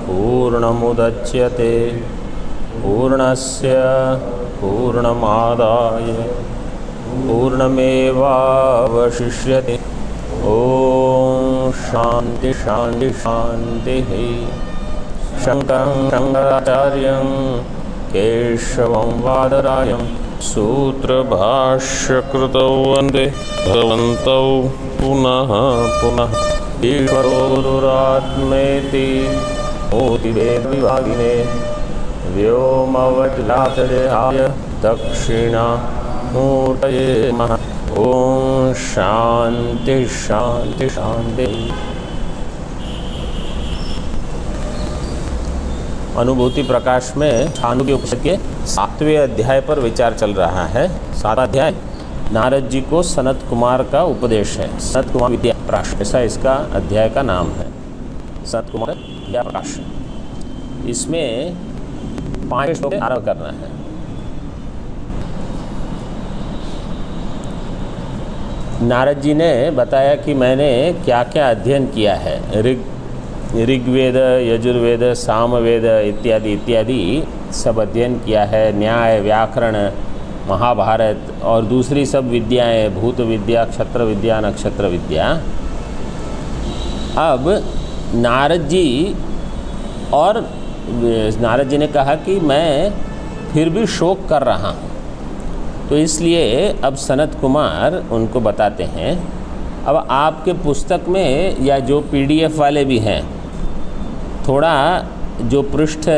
पूर्णमुदच्यते पूर्णस्य पूर्णमादाय पूर्णमेवावशिष्यते। ओम शांति शांति शांति। शंकरं शंकराचार्यं केशवं बादरायणं सूत्रभाष्यकृतौ वन्दे भगवन्तौ पुनः पुनः। ईश्वरो गुरुरात्मेति मूर्तिभेदविभागिने व्योमवज्रातदेहाय दक्षिणामूर्तये नमः। ओम शांति शांति शांति। अनुभूति प्रकाश में छांदोग्य उपनिषद के 7वें अध्याय पर विचार चल रहा है। 7वां अध्याय नारद जी को सनत कुमार का उपदेश है। सनत कुमार विद्या प्रकाश, ऐसा इसका अध्याय का नाम है। सनत कुमार विद्या प्रकाश। इसमें 5 श्लोक आरंभ करना है। नारद जी ने बताया कि मैंने क्या क्या अध्ययन किया है। ऋग्वेद, यजुर्वेद, सामवेद इत्यादि इत्यादि सब अध्ययन किया है। न्याय, व्याकरण, महाभारत और दूसरी सब विद्याएं, भूत विद्या, क्षत्र विद्या, नक्षत्र विद्या। अब नारद जी ने कहा कि मैं फिर भी शोक कर रहा हूँ, तो इसलिए अब सनत कुमार उनको बताते हैं। अब आपके पुस्तक में या जो PDF वाले भी हैं, थोड़ा जो पृष्ठ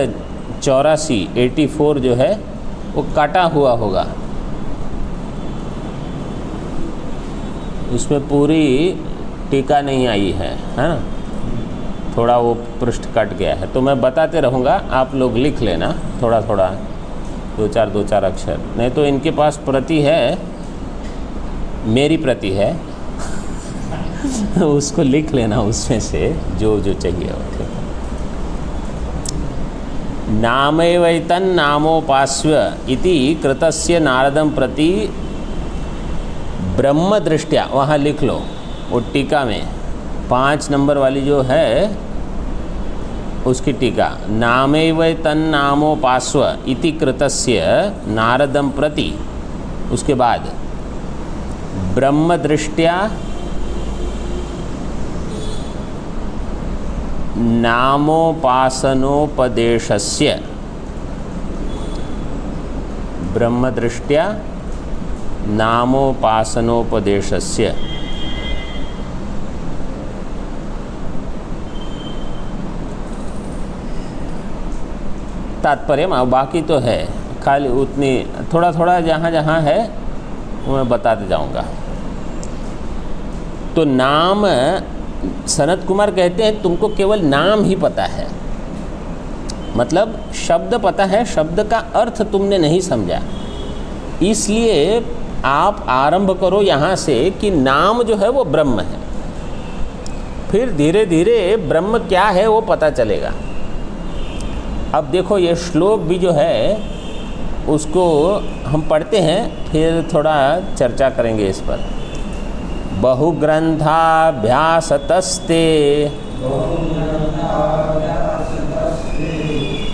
84 जो है वो काटा हुआ होगा, उसमें पूरी टीका नहीं आई है ना, थोड़ा वो पृष्ठ कट गया है। तो मैं बताते रहूँगा, आप लोग लिख लेना थोड़ा थोड़ा, दो चार अक्षर। नहीं तो इनके पास प्रति है, मेरी प्रति है उसको लिख लेना, उसमें से जो जो चाहिए। नामैवैतन् नामोपास्व इति कृतस्य नारदं प्रति ब्रह्म दृष्टया, वहाँ लिख लो वो टीका में 5 नंबर वाली जो है उसकी टीका। नामैवैतन् नामोपास्व इति कृतस्य नारदं प्रति, उसके बाद ब्रह्म दृष्टया नामोपासनोपदेशस्य, ब्रह्मदृष्ट्या नामोपासनोपदेशस्य। तात्पर्य बाकी तो है, खाली उतनी थोड़ा थोड़ा जहाँ जहाँ है वो मैं बताते जाऊँगा। तो नाम, सनत कुमार कहते हैं तुमको केवल नाम ही पता है, मतलब शब्द पता है, शब्द का अर्थ तुमने नहीं समझा। इसलिए आप आरंभ करो यहाँ से कि नाम जो है वो ब्रह्म है, फिर धीरे धीरे ब्रह्म क्या है वो पता चलेगा। अब देखो ये श्लोक भी जो है उसको हम पढ़ते हैं, फिर थोड़ा चर्चा करेंगे इस पर। बहुग्रंथाभ्यासतस्ते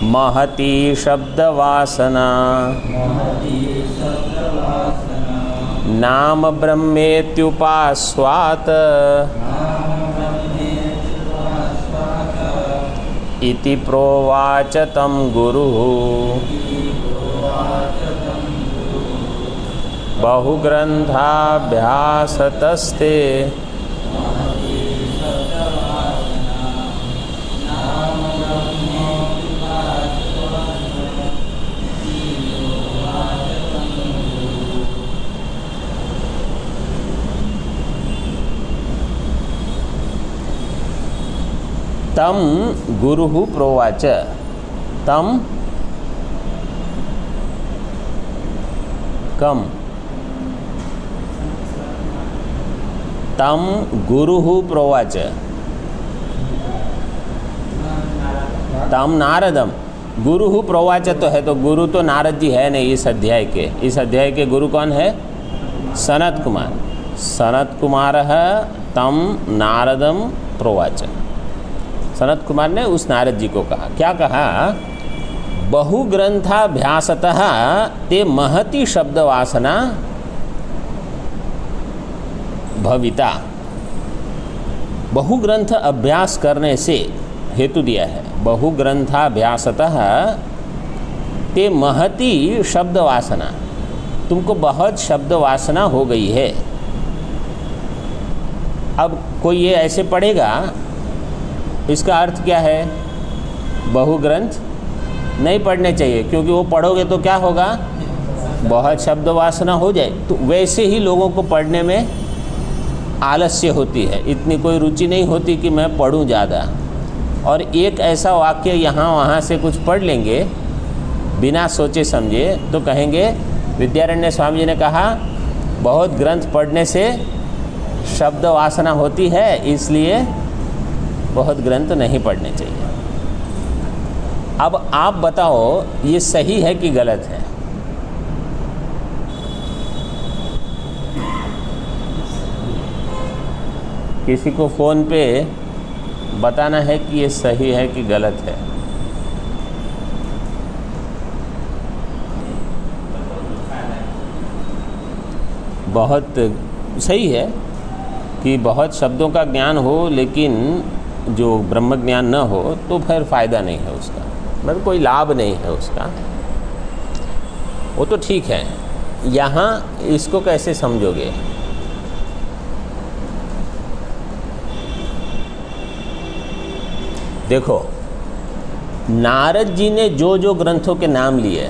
महती शब्दवासना नाम ब्रह्मेत्युपास्वात् इति प्रोवाच तं गुरुः। बहुग्रंथाभ्यासतस्ते तम गुरुः प्रोवाच। तम कम तम गुरुः प्रोवाच। तम नारदम, गुरुः प्रोवाच तो है, तो गुरु तो नारद जी है नहीं इस अध्याय के। इस अध्याय के गुरु कौन है? सनत कुमार। सनत कुमार तम नारदम प्रोवाच। सनत कुमार ने उस नारद जी को कहा, क्या कहा, बहुग्रंथाभ्यासतः ते महति शब्द वासना भविता। बहुग्रंथ अभ्यास करने से, हेतु दिया है, बहुग्रंथाभ्यासतः ते महति शब्द वासना, तुमको बहुत शब्द वासना हो गई है। अब कोई ये ऐसे पढ़ेगा, इसका अर्थ क्या है, बहुग्रंथ नहीं पढ़ने चाहिए, क्योंकि वो पढ़ोगे तो क्या होगा, बहुत शब्द वासना हो जाए। तो वैसे ही लोगों को पढ़ने में आलस्य होती है, इतनी कोई रुचि नहीं होती कि मैं पढ़ूं ज़्यादा, और एक ऐसा वाक्य यहाँ वहाँ से कुछ पढ़ लेंगे बिना सोचे समझे, तो कहेंगे विद्यारण्य स्वामी जी ने कहा बहुत ग्रंथ पढ़ने से शब्द वासना होती है, इसलिए बहुत ग्रंथ नहीं पढ़ने चाहिए। अब आप बताओ ये सही है कि गलत है? किसी को फ़ोन पे बताना है कि ये सही है कि गलत है। बहुत सही है कि बहुत शब्दों का ज्ञान हो, लेकिन जो ब्रह्म ज्ञान न हो तो फिर फ़ायदा नहीं है उसका, मतलब कोई लाभ नहीं है उसका, वो तो ठीक है। यहाँ इसको कैसे समझोगे? देखो, नारद जी ने जो जो ग्रंथों के नाम लिए,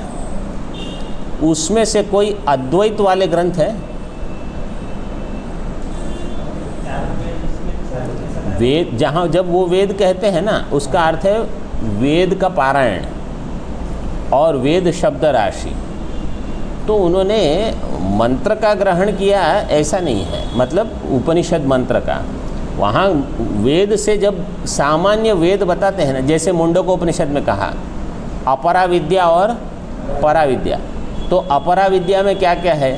उसमें से कोई अद्वैत वाले ग्रंथ है? वेद, जहाँ जब वो वेद कहते हैं ना, उसका अर्थ है वेद का पारायण और वेद शब्द राशि। तो उन्होंने मंत्र का ग्रहण किया ऐसा नहीं है, मतलब उपनिषद मंत्र का। वहाँ वेद से जब सामान्य वेद बताते हैं ना, जैसे मुंडको उपनिषद में कहा अपरा विद्या और परा विद्या, तो अपरा विद्या में क्या क्या है?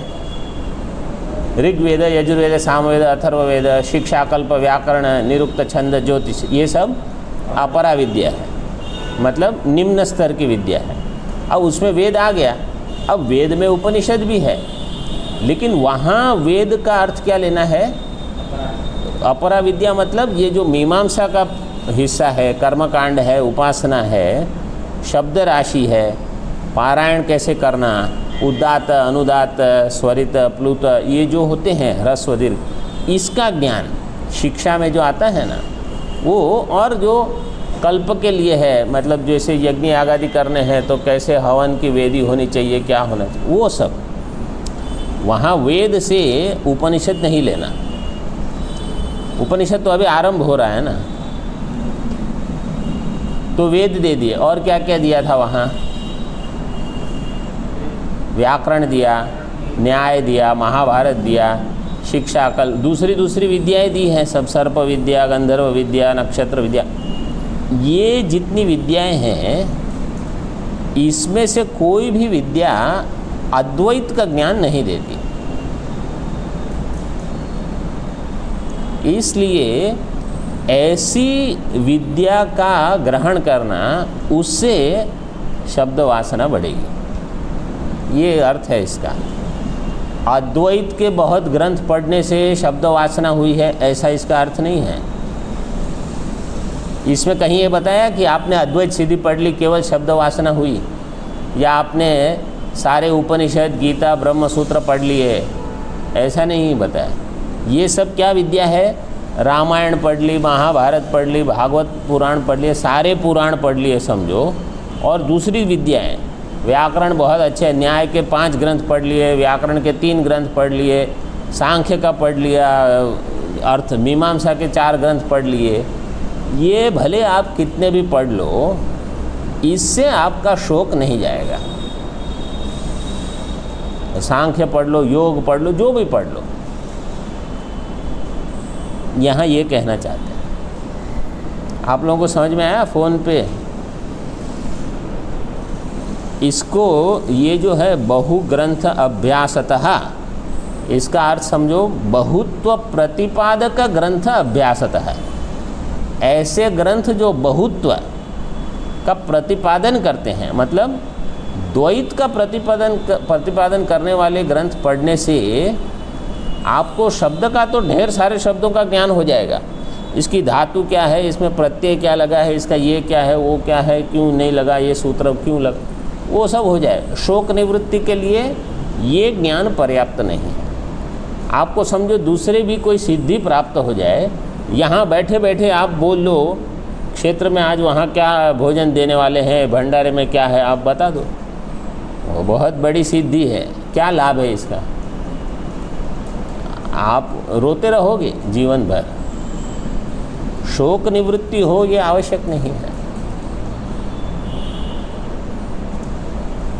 ऋग्वेद, यजुर्वेद, सामवेद, अथर्ववेद, शिक्षा, कल्प, व्याकरण, निरुक्त, छंद, ज्योतिष, ये सब अपरा विद्या है, मतलब निम्न स्तर की विद्या है। अब उसमें वेद आ गया, अब वेद में उपनिषद भी है, लेकिन वहाँ वेद का अर्थ क्या लेना है? अपरा विद्या मतलब ये जो मीमांसा का हिस्सा है, कर्मकांड है, उपासना है, शब्द राशि है, पारायण कैसे करना, उदात्त, अनुदात्त, स्वरित, प्लुत, ये जो होते हैं ह्रस्व दीर्घ, इसका ज्ञान शिक्षा में जो आता है ना वो, और जो कल्प के लिए है, मतलब जैसे यज्ञ आदि करने हैं तो कैसे हवन की वेदी होनी चाहिए, क्या होना चाहिए, वो सब। वहाँ वेद से उपनिषद नहीं लेना। उपनिषद तो अभी आरंभ हो रहा है ना, तो वेद दे दिए, और क्या क्या दिया था वहाँ? व्याकरण दिया, न्याय दिया, महाभारत दिया, शिक्षा, कल दूसरी विद्याएं दी हैं सब, सर्प विद्या, गंधर्व विद्या, नक्षत्र विद्या, ये जितनी विद्याएं हैं इसमें से कोई भी विद्या अद्वैत का ज्ञान नहीं देती। इसलिए ऐसी विद्या का ग्रहण करना, उससे शब्द वासना बढ़ेगी, ये अर्थ है इसका। अद्वैत के बहुत ग्रंथ पढ़ने से शब्द वासना हुई है, ऐसा इसका अर्थ नहीं है। इसमें कहीं ये बताया कि आपने अद्वैत सिद्धि पढ़ ली, केवल शब्द वासना हुई, या आपने सारे उपनिषद, गीता, ब्रह्म सूत्र पढ़ लिए, ऐसा नहीं बताया। ये सब क्या विद्या है? रामायण पढ़ ली, महाभारत पढ़ ली, भागवत पुराण पढ़ लिए, सारे पुराण पढ़ लिए समझो, और दूसरी विद्याएं, व्याकरण बहुत अच्छे, न्याय के 5 ग्रंथ पढ़ लिए, व्याकरण के 3 ग्रंथ पढ़ लिए, सांख्य का पढ़ लिया, अर्थ मीमांसा के 4 ग्रंथ पढ़ लिए। ये भले आप कितने भी पढ़ लो, इससे आपका शौक नहीं जाएगा। सांख्य पढ़ लो, योग पढ़ लो, जो भी पढ़ लो। यहाँ ये कहना चाहते हैं। आप लोगों को समझ में आया फ़ोन पे? इसको ये जो है बहुग्रंथ अभ्यासतः, इसका अर्थ समझो बहुत्व प्रतिपादक ग्रंथ अभ्यासतः है। ऐसे ग्रंथ जो बहुत्व का प्रतिपादन करते हैं, मतलब द्वैत का प्रतिपादन करने वाले ग्रंथ पढ़ने से आपको शब्द का तो ढेर सारे शब्दों का ज्ञान हो जाएगा। इसकी धातु क्या है, इसमें प्रत्यय क्या लगा है, इसका ये क्या है, वो क्या है, क्यों नहीं लगा, ये सूत्र क्यों लगा, वो सब हो जाए। शोक निवृत्ति के लिए ये ज्ञान पर्याप्त नहीं है। आपको समझो दूसरे भी कोई सिद्धि प्राप्त हो जाए, यहाँ बैठे बैठे आप बोल लो क्षेत्र में आज वहाँ क्या भोजन देने वाले हैं, भंडारे में क्या है, आप बता दो, वो बहुत बड़ी सिद्धि है। क्या लाभ है इसका? आप रोते रहोगे जीवन भर। शोक निवृत्ति हो ये आवश्यक नहीं है।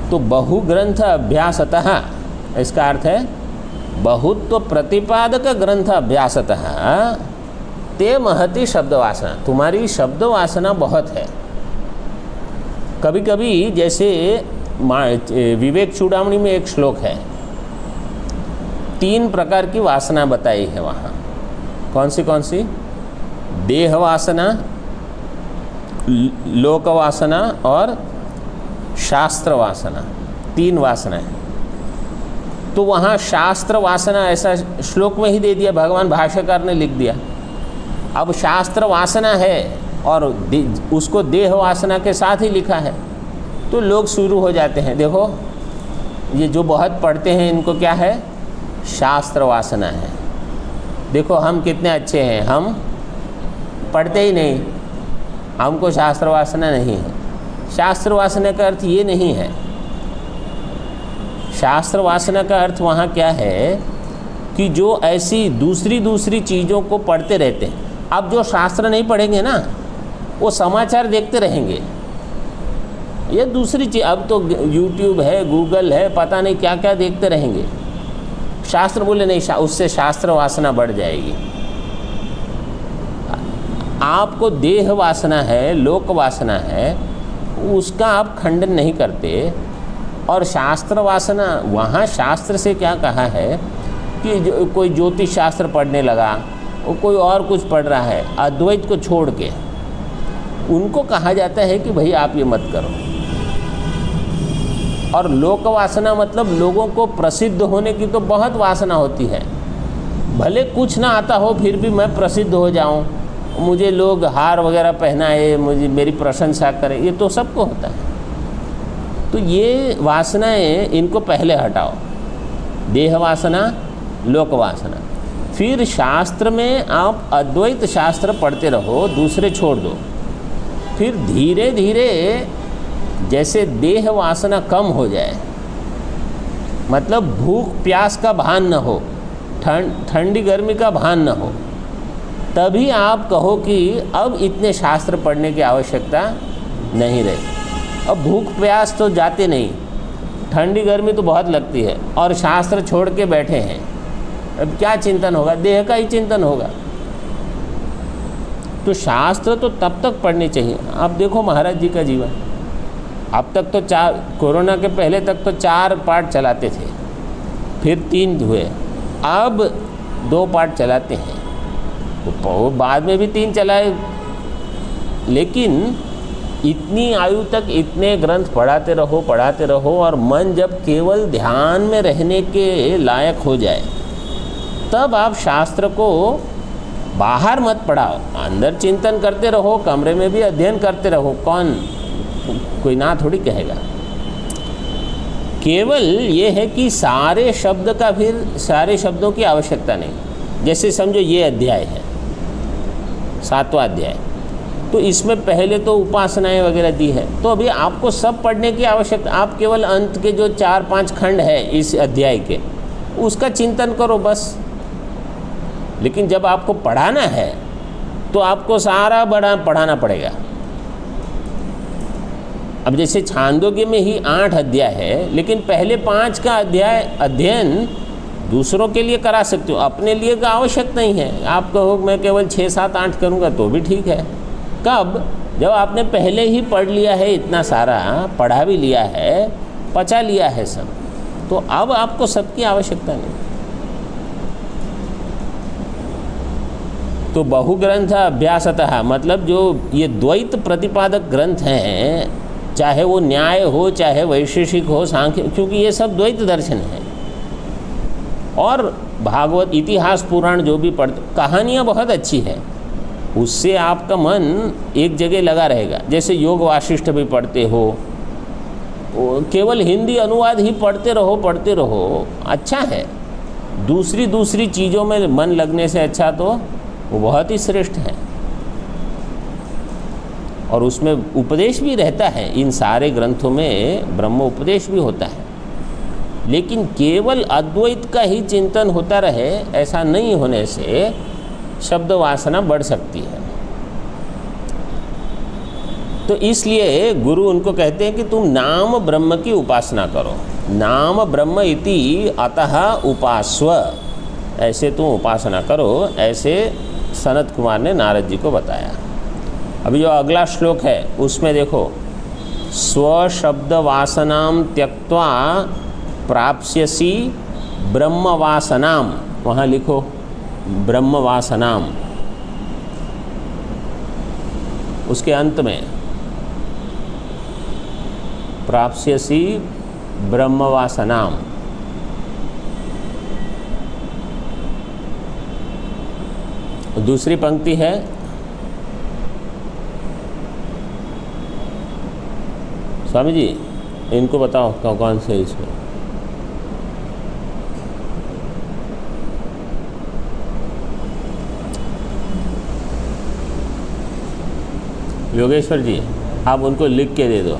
तो बहुग्रंथ अभ्यासतः, इसका अर्थ है बहुत्व प्रतिपादक ग्रंथ अभ्यासतः ते महती शब्द वासना, तुम्हारी शब्द वासना बहुत है। कभी कभी जैसे विवेक चूड़ामणि में एक श्लोक है, 3 प्रकार की वासना बताई है वहाँ। कौन सी? देह वासना, लोक वासना और शास्त्र वासना, 3 वासना है। तो वहाँ शास्त्र वासना ऐसा श्लोक में ही दे दिया, भगवान भाष्यकार ने लिख दिया। अब शास्त्र वासना है और उसको देह वासना के साथ ही लिखा है, तो लोग शुरू हो जाते हैं, देखो ये जो बहुत पढ़ते हैं इनको क्या है, शास्त्र वासना है। देखो हम कितने अच्छे हैं, हम पढ़ते ही नहीं, हमको शास्त्र वासना नहीं है। शास्त्र वासना का अर्थ ये नहीं है। शास्त्र वासना का अर्थ वहाँ क्या है कि जो ऐसी दूसरी चीज़ों को पढ़ते रहते हैं। अब जो शास्त्र नहीं पढ़ेंगे ना, वो समाचार देखते रहेंगे, ये दूसरी चीज़। अब तो यूट्यूब है, गूगल है, पता नहीं क्या क्या देखते रहेंगे। शास्त्र बोले नहीं, उससे शास्त्र वासना बढ़ जाएगी। आपको देह वासना है, लोक वासना है, उसका आप खंडन नहीं करते। और शास्त्र वासना, वहाँ शास्त्र से क्या कहा है कि कोई ज्योतिष शास्त्र पढ़ने लगा, वो कोई और कुछ पढ़ रहा है अद्वैत को छोड़ के, उनको कहा जाता है कि भाई आप ये मत करो। और लोक वासना मतलब लोगों को प्रसिद्ध होने की तो बहुत वासना होती है, भले कुछ ना आता हो फिर भी मैं प्रसिद्ध हो जाऊं, मुझे लोग हार वगैरह पहनाए, मुझे मेरी प्रशंसा करें, ये तो सबको होता है। तो ये वासनाएं, इनको पहले हटाओ, देह वासना, लोक वासना। फिर शास्त्र में आप अद्वैत शास्त्र पढ़ते रहो, दूसरे छोड़ दो। फिर धीरे धीरे जैसे देह वासना कम हो जाए, मतलब भूख प्यास का भान न हो, ठंडी गर्मी का भान न हो, तभी आप कहो कि अब इतने शास्त्र पढ़ने की आवश्यकता नहीं रही। अब भूख प्यास तो जाते नहीं, ठंडी गर्मी तो बहुत लगती है, और शास्त्र छोड़ के बैठे हैं, अब क्या चिंतन होगा? देह का ही चिंतन होगा। तो शास्त्र तो तब तक पढ़ने चाहिए। आप देखो महाराज जी का जीवन, अब तक तो 4, कोरोना के पहले तक तो 4 पार्ट चलाते थे, फिर 3 हुए, अब 2 पार्ट चलाते हैं, वो बाद में भी 3 चलाए। लेकिन इतनी आयु तक इतने ग्रंथ पढ़ाते रहो, और मन जब केवल ध्यान में रहने के लायक हो जाए, तब आप शास्त्र को बाहर मत पढ़ाओ, अंदर चिंतन करते रहो, कमरे में भी अध्ययन करते रहो, कोई ना थोड़ी कहेगा। केवल ये है कि सारे शब्दों की आवश्यकता नहीं। जैसे समझो ये अध्याय है, 7वां अध्याय, तो इसमें पहले तो उपासनाएं वगैरह दी है, तो अभी आपको सब पढ़ने की आवश्यकता, आप केवल अंत के जो 4-5 खंड है इस अध्याय के, उसका चिंतन करो बस। लेकिन जब आपको पढ़ाना है तो आपको सारा पढ़ाना पड़ेगा। अब जैसे छांदोग्य में ही 8 अध्याय है, लेकिन पहले 5 का अध्ययन दूसरों के लिए करा सकते हो, अपने लिए का आवश्यक नहीं है। आप कहो मैं केवल 6, 7, 8 करूँगा तो भी ठीक है। कब? जब आपने पहले ही पढ़ लिया है, इतना सारा पढ़ा भी लिया है, पचा लिया है सब, तो अब आपको सबकी आवश्यकता नहीं। तो बहुग्रंथ अभ्यासतः मतलब जो ये द्वैत प्रतिपादक ग्रंथ हैं, चाहे वो न्याय हो चाहे वैशेषिक हो, सांख्य, क्योंकि ये सब द्वैत दर्शन है। और भागवत इतिहास पुराण जो भी पढ़ते, कहानियाँ बहुत अच्छी है, उससे आपका मन एक जगह लगा रहेगा। जैसे योग वाशिष्ठ भी पढ़ते हो, केवल हिंदी अनुवाद ही पढ़ते रहो, अच्छा है। दूसरी चीज़ों में मन लगने से अच्छा तो वो बहुत ही श्रेष्ठ है। और उसमें उपदेश भी रहता है, इन सारे ग्रंथों में ब्रह्म उपदेश भी होता है। लेकिन केवल अद्वैत का ही चिंतन होता रहे, ऐसा नहीं होने से शब्द वासना बढ़ सकती है। तो इसलिए गुरु उनको कहते हैं कि तुम नाम ब्रह्म की उपासना करो। नाम ब्रह्म इति अतः उपास्व, ऐसे तुम उपासना करो, ऐसे सनत कुमार ने नारद जी को बताया। अभी जो अगला श्लोक है उसमें देखो, स्वशब्द वासनाम त्यक्त्वा प्राप्स्यसि ब्रह्म वासनाम, वहाँ लिखो ब्रह्म वासनाम, उसके अंत में प्राप्स्यसि ब्रह्म वासनाम। दूसरी पंक्ति है स्वामी जी, इनको बताओ कौन से इसमें। योगेश्वर जी, आप उनको लिख के दे दो।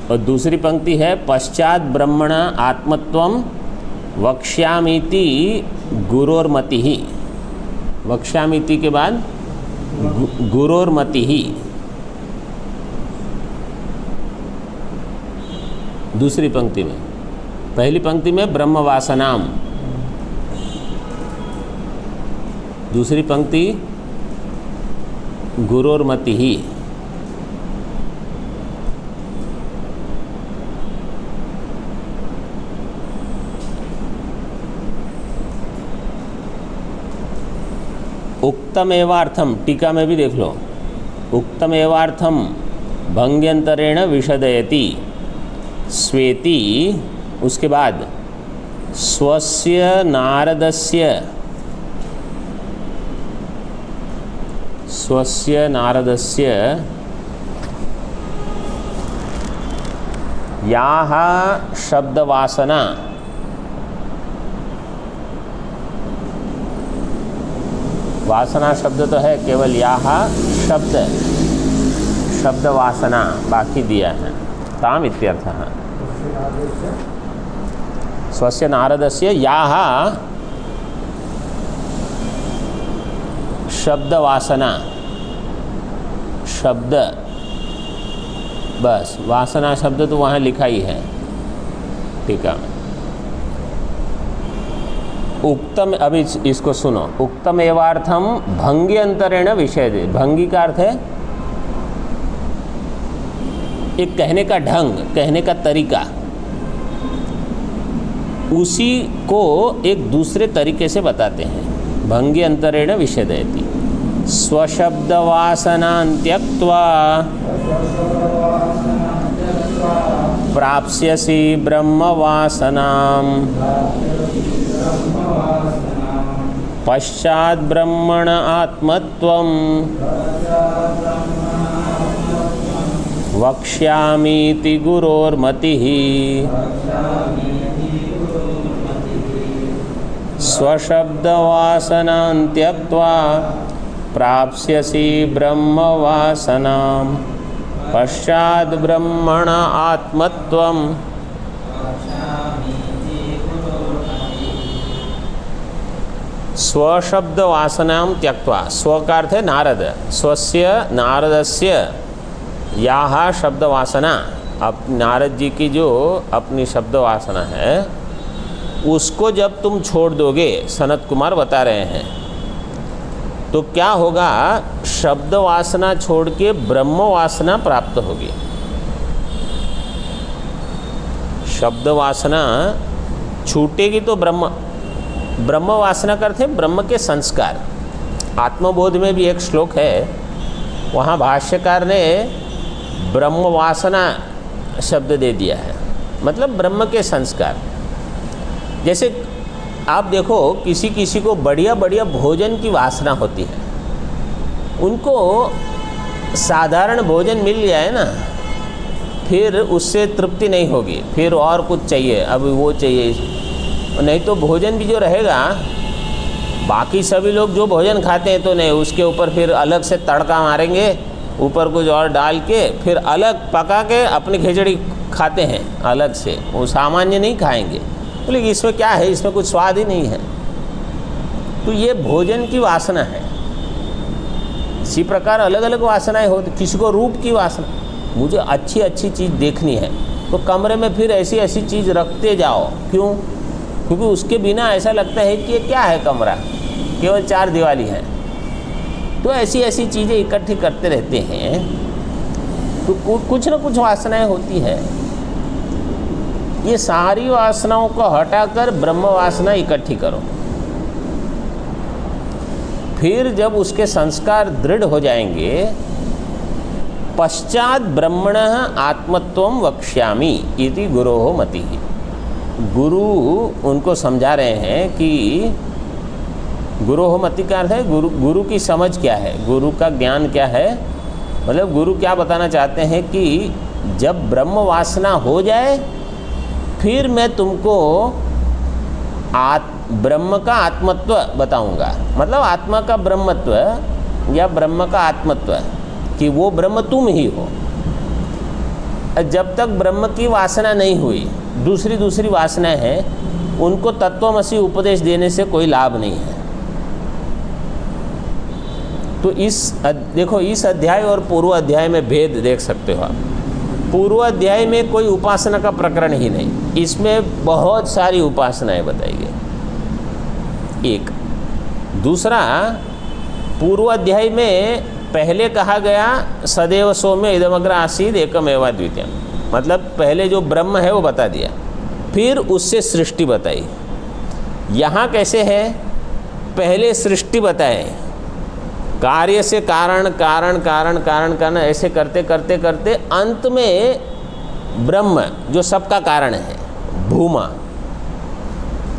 और दूसरी पंक्ति है पश्चात ब्रह्मण आत्मत्वम वक्ष्यामीति गुरोर्मति ही। वक्ष्यामीति के बाद गुरोर्मति ही। दूसरी पंक्ति में, पहली पंक्ति में ब्रह्म वासनाम, दूसरी पंक्ति गुरोर्मति ही। उक्तम एवार्थम, टीका में भी देख लो, उक्तम एवार्थम भंग्यंतरेण विशदयति स्वेति। उसके बाद स्वस्य नारदस्य याह शब्दवासना, वासना शब्द तो है केवल, याह शब्द वासना बाकी दिया है, ताम इत्यर्थः। स्वस्य नारदस्य याह शब्द वासना, शब्द, बस वासना शब्द तो वहाँ लिखा ही है, ठीक है। उक्तम, अभी इसको सुनो, उक्तम एवार्थम भंगी अंतरेण विषय दे। भंगी का अर्थ है एक कहने का ढंग, कहने का तरीका, उसी को एक दूसरे तरीके से बताते हैं। भंगी अंतरेण विषय देती स्वशब्द वासनान् त्यक्त्वा प्राप्स्यसि ब्रह्म वासनाम् पश्चात् ब्रह्मण आत्मत्वं वक्ष्यामीति गुरोर्मतिः स्वशब्दवासनान् त्यक्त्वा प्राप्स्यसि ब्रह्म वासनाम् पश्चात् ब्रह्मण आत्मत्वं। स्वशब्द वासनाम त्यक्त्वा, स्व का अर्थ है नारद, स्वस्य नारदस्य याह शब्द वासना, अब नारद जी की जो अपनी शब्द वासना है उसको जब तुम छोड़ दोगे, सनत कुमार बता रहे हैं, तो क्या होगा, शब्द वासना छोड़ के ब्रह्म वासना प्राप्त होगी। शब्द वासना छूटेगी तो ब्रह्म वासना करते ब्रह्म के संस्कार। आत्मबोध में भी एक श्लोक है, वहाँ भाष्यकार ने ब्रह्म वासना शब्द दे दिया है, मतलब ब्रह्म के संस्कार। जैसे आप देखो, किसी किसी को बढ़िया बढ़िया भोजन की वासना होती है, उनको साधारण भोजन मिल जाए ना, फिर उससे तृप्ति नहीं होगी, फिर और कुछ चाहिए, अब वो चाहिए। नहीं तो भोजन भी जो रहेगा, बाकी सभी लोग जो भोजन खाते हैं तो नहीं, उसके ऊपर फिर अलग से तड़का मारेंगे, ऊपर कुछ और डाल के फिर अलग पका के अपनी खिचड़ी खाते हैं अलग से, वो सामान्य नहीं खाएंगे। लेकिन इसमें क्या है, इसमें कुछ स्वाद ही नहीं है। तो ये भोजन की वासना है। इसी प्रकार अलग अलग वासनाएं होती। किसी को रूप की वासना, मुझे अच्छी अच्छी चीज़ देखनी है, तो कमरे में फिर ऐसी ऐसी चीज़ रखते जाओ। क्यों? क्योंकि उसके बिना ऐसा लगता है कि ये क्या है, कमरा केवल 4 दीवारी है। तो ऐसी ऐसी चीज़ें इकट्ठी करते रहते हैं, तो कुछ ना कुछ वासनाएं होती है। ये सारी वासनाओं को हटाकर ब्रह्म वासना इकट्ठी करो। फिर जब उसके संस्कार दृढ़ हो जाएंगे, पश्चात ब्रह्मणः आत्मत्वं वक्ष्यामि इति गुरोः मतिः। गुरु उनको समझा रहे हैं कि गुरोः मति का अर्थ है गुरु की समझ क्या है, गुरु का ज्ञान क्या है। मतलब गुरु क्या बताना चाहते हैं कि जब ब्रह्म वासना हो जाए, फिर मैं तुमको ब्रह्म का आत्मत्व बताऊंगा। मतलब आत्मा का ब्रह्मत्व या ब्रह्म का आत्मत्व, कि वो ब्रह्म तुम ही हो। जब तक ब्रह्म की वासना नहीं हुई, दूसरी वासनाएं हैं, उनको तत्वमसि उपदेश देने से कोई लाभ नहीं है। तो देखो, इस अध्याय और पूर्व अध्याय में भेद देख सकते हो आप। पूर्व अध्याय में कोई उपासना का प्रकरण ही नहीं, इसमें बहुत सारी उपासनाएं बताई गई। एक दूसरा, पूर्व अध्याय में पहले कहा गया सदैव सौम्य इदमग्र आसीद एकमेवा द्वितीयम, मतलब पहले जो ब्रह्म है वो बता दिया, फिर उससे सृष्टि बताई। यहाँ कैसे है, पहले सृष्टि बताए, कार्य से कारण, कारण कारण कारण कारण, ऐसे करते करते करते अंत में ब्रह्म जो सबका कारण है, भूमा।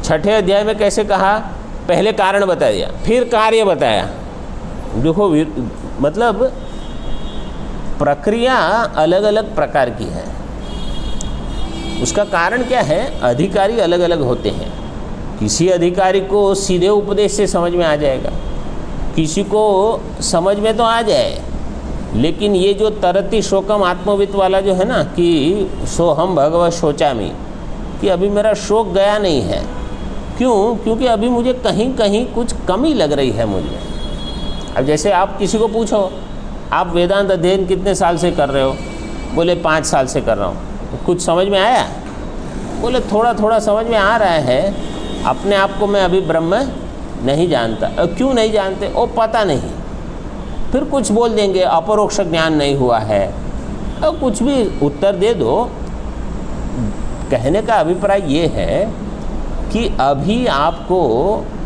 छठे अध्याय में कैसे कहा, पहले कारण बता दिया, फिर कार्य बताया। देखो, मतलब प्रक्रिया अलग अलग प्रकार की है। उसका कारण क्या है, अधिकारी अलग अलग होते हैं। किसी अधिकारी को सीधे उपदेश से समझ में आ जाएगा, किसी को समझ में तो आ जाए, लेकिन ये जो तरति शोकम आत्मवित्त वाला जो है ना, कि सोहम भगवत शोचामी, कि अभी मेरा शोक गया नहीं है। क्यों? क्योंकि अभी मुझे कहीं कहीं कुछ कमी लग रही है मुझ में। अब जैसे आप किसी को पूछो, आप वेदांत अध्ययन कितने साल से कर रहे हो? बोले 5 साल से कर रहा हूँ। कुछ समझ में आया? बोले थोड़ा थोड़ा समझ में आ रहा है, अपने आप को मैं अभी ब्रह्म नहीं जानता। क्यों नहीं जानते? ओ पता नहीं। फिर कुछ बोल देंगे, अपरोक्ष ज्ञान नहीं हुआ है, और कुछ भी उत्तर दे दो। कहने का अभिप्राय ये है कि अभी आपको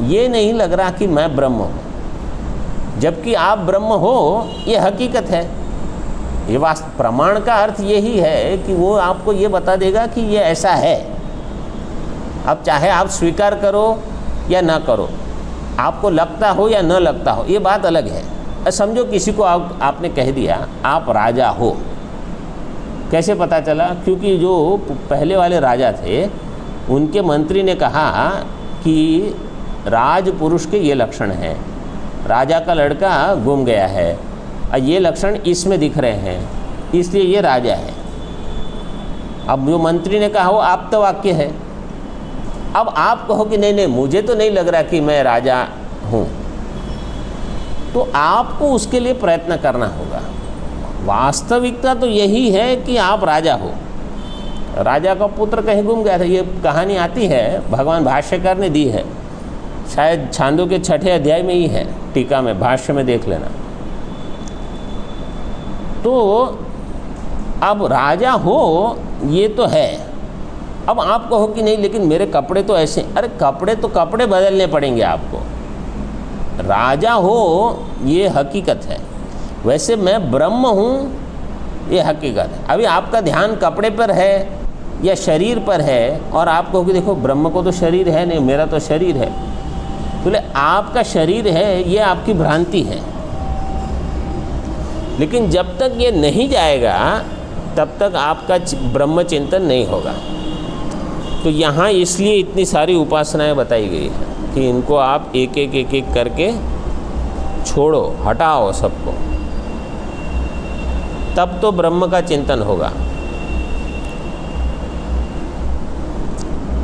ये नहीं लग रहा कि मैं ब्रह्म हूँ, जबकि आप ब्रह्म हो, ये हकीकत है। ये वास्तव प्रमाण का अर्थ यही है कि वो आपको ये बता देगा कि ये ऐसा है। अब चाहे आप स्वीकार करो या ना करो, आपको लगता हो या न लगता हो, ये बात अलग है। समझो किसी को आपने कह दिया आप राजा हो। कैसे पता चला? क्योंकि जो पहले वाले राजा थे, उनके मंत्री ने कहा कि राजपुरुष के ये लक्षण हैं, राजा का लड़का गुम गया है और ये लक्षण इसमें दिख रहे हैं, इसलिए ये राजा है। अब जो मंत्री ने कहा वो आप्तवाक्य है। अब आप कहो कि नहीं नहीं, मुझे तो नहीं लग रहा कि मैं राजा हूँ, तो आपको उसके लिए प्रयत्न करना होगा। वास्तविकता तो यही है कि आप राजा हो। राजा का पुत्र कहीं गुम गया था, ये कहानी आती है, भगवान भाष्यकार ने दी है, शायद छांदोग्य के 6ठे अध्याय में ही है, टीका में, भाष्य में देख लेना। तो अब राजा हो ये तो है, अब आप कहो कि नहीं लेकिन मेरे कपड़े तो ऐसे, अरे कपड़े तो कपड़े बदलने पड़ेंगे आपको। राजा हो ये हकीकत है, वैसे मैं ब्रह्म हूँ ये हकीकत है। अभी आपका ध्यान कपड़े पर है या शरीर पर है, और आप कहो कि देखो ब्रह्म को तो शरीर है नहीं, मेरा तो शरीर है, बोले आपका शरीर है ये आपकी भ्रांति है। लेकिन जब तक ये नहीं जाएगा तब तक आपका ब्रह्म चिंतन नहीं होगा। तो यहाँ इसलिए इतनी सारी उपासनाएं बताई गई हैं कि इनको आप एक एक करके छोड़ो, हटाओ सबको, तब तो ब्रह्म का चिंतन होगा।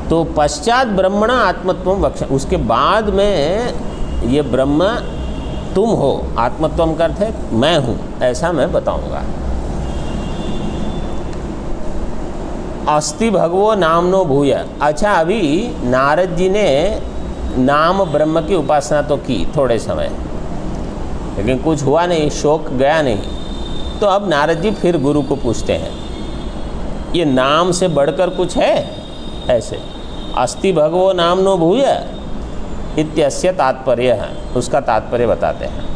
तो पश्चात ब्रह्मणा आत्मत्वम वक्ष, उसके बाद में ये ब्रह्म तुम हो, आत्मत्वम का अर्थ है मैं हूँ, ऐसा मैं बताऊंगा। अस्ति भगवो नामनो भूय। अच्छा, अभी नारद जी ने नाम ब्रह्म की उपासना तो की थोड़े समय, लेकिन कुछ हुआ नहीं, शोक गया नहीं। तो अब नारद जी फिर गुरु को पूछते हैं, ये नाम से बढ़कर कुछ है? ऐसे अस्ति भगवो नामनो भूय इत्यस्य तात्पर्य है, उसका तात्पर्य बताते हैं।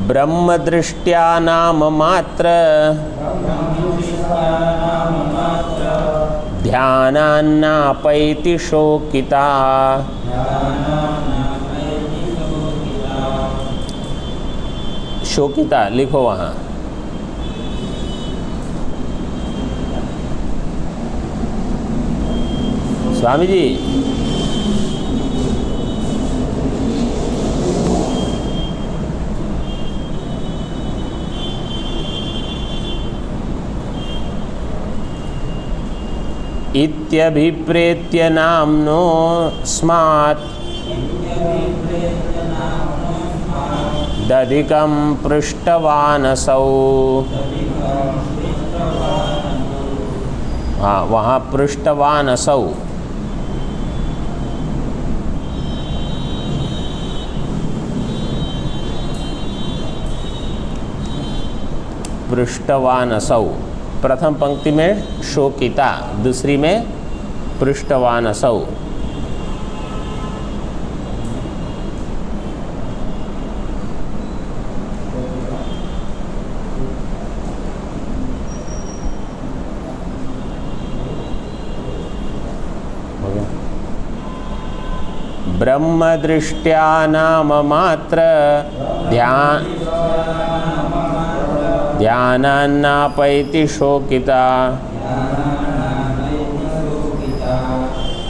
ब्रह्म दृष्ट्या नाम मात्र ध्यानान्नापैति शोकिता। शोकिता लिखो वहाँ। स्वामी जी, इत्यभिप्रेत्य नाम्नो स्मात् दधिकं पृष्टवानसौ। हाँ, वहाँ पृष्टवानसौ। पृष्टवानसौ, प्रथम पंक्ति में शोकिता, दूसरी में पृष्टवानसौ। ब्रह्म दृष्ट्या नाम मात्र ध्यानान्नापैति शोकिता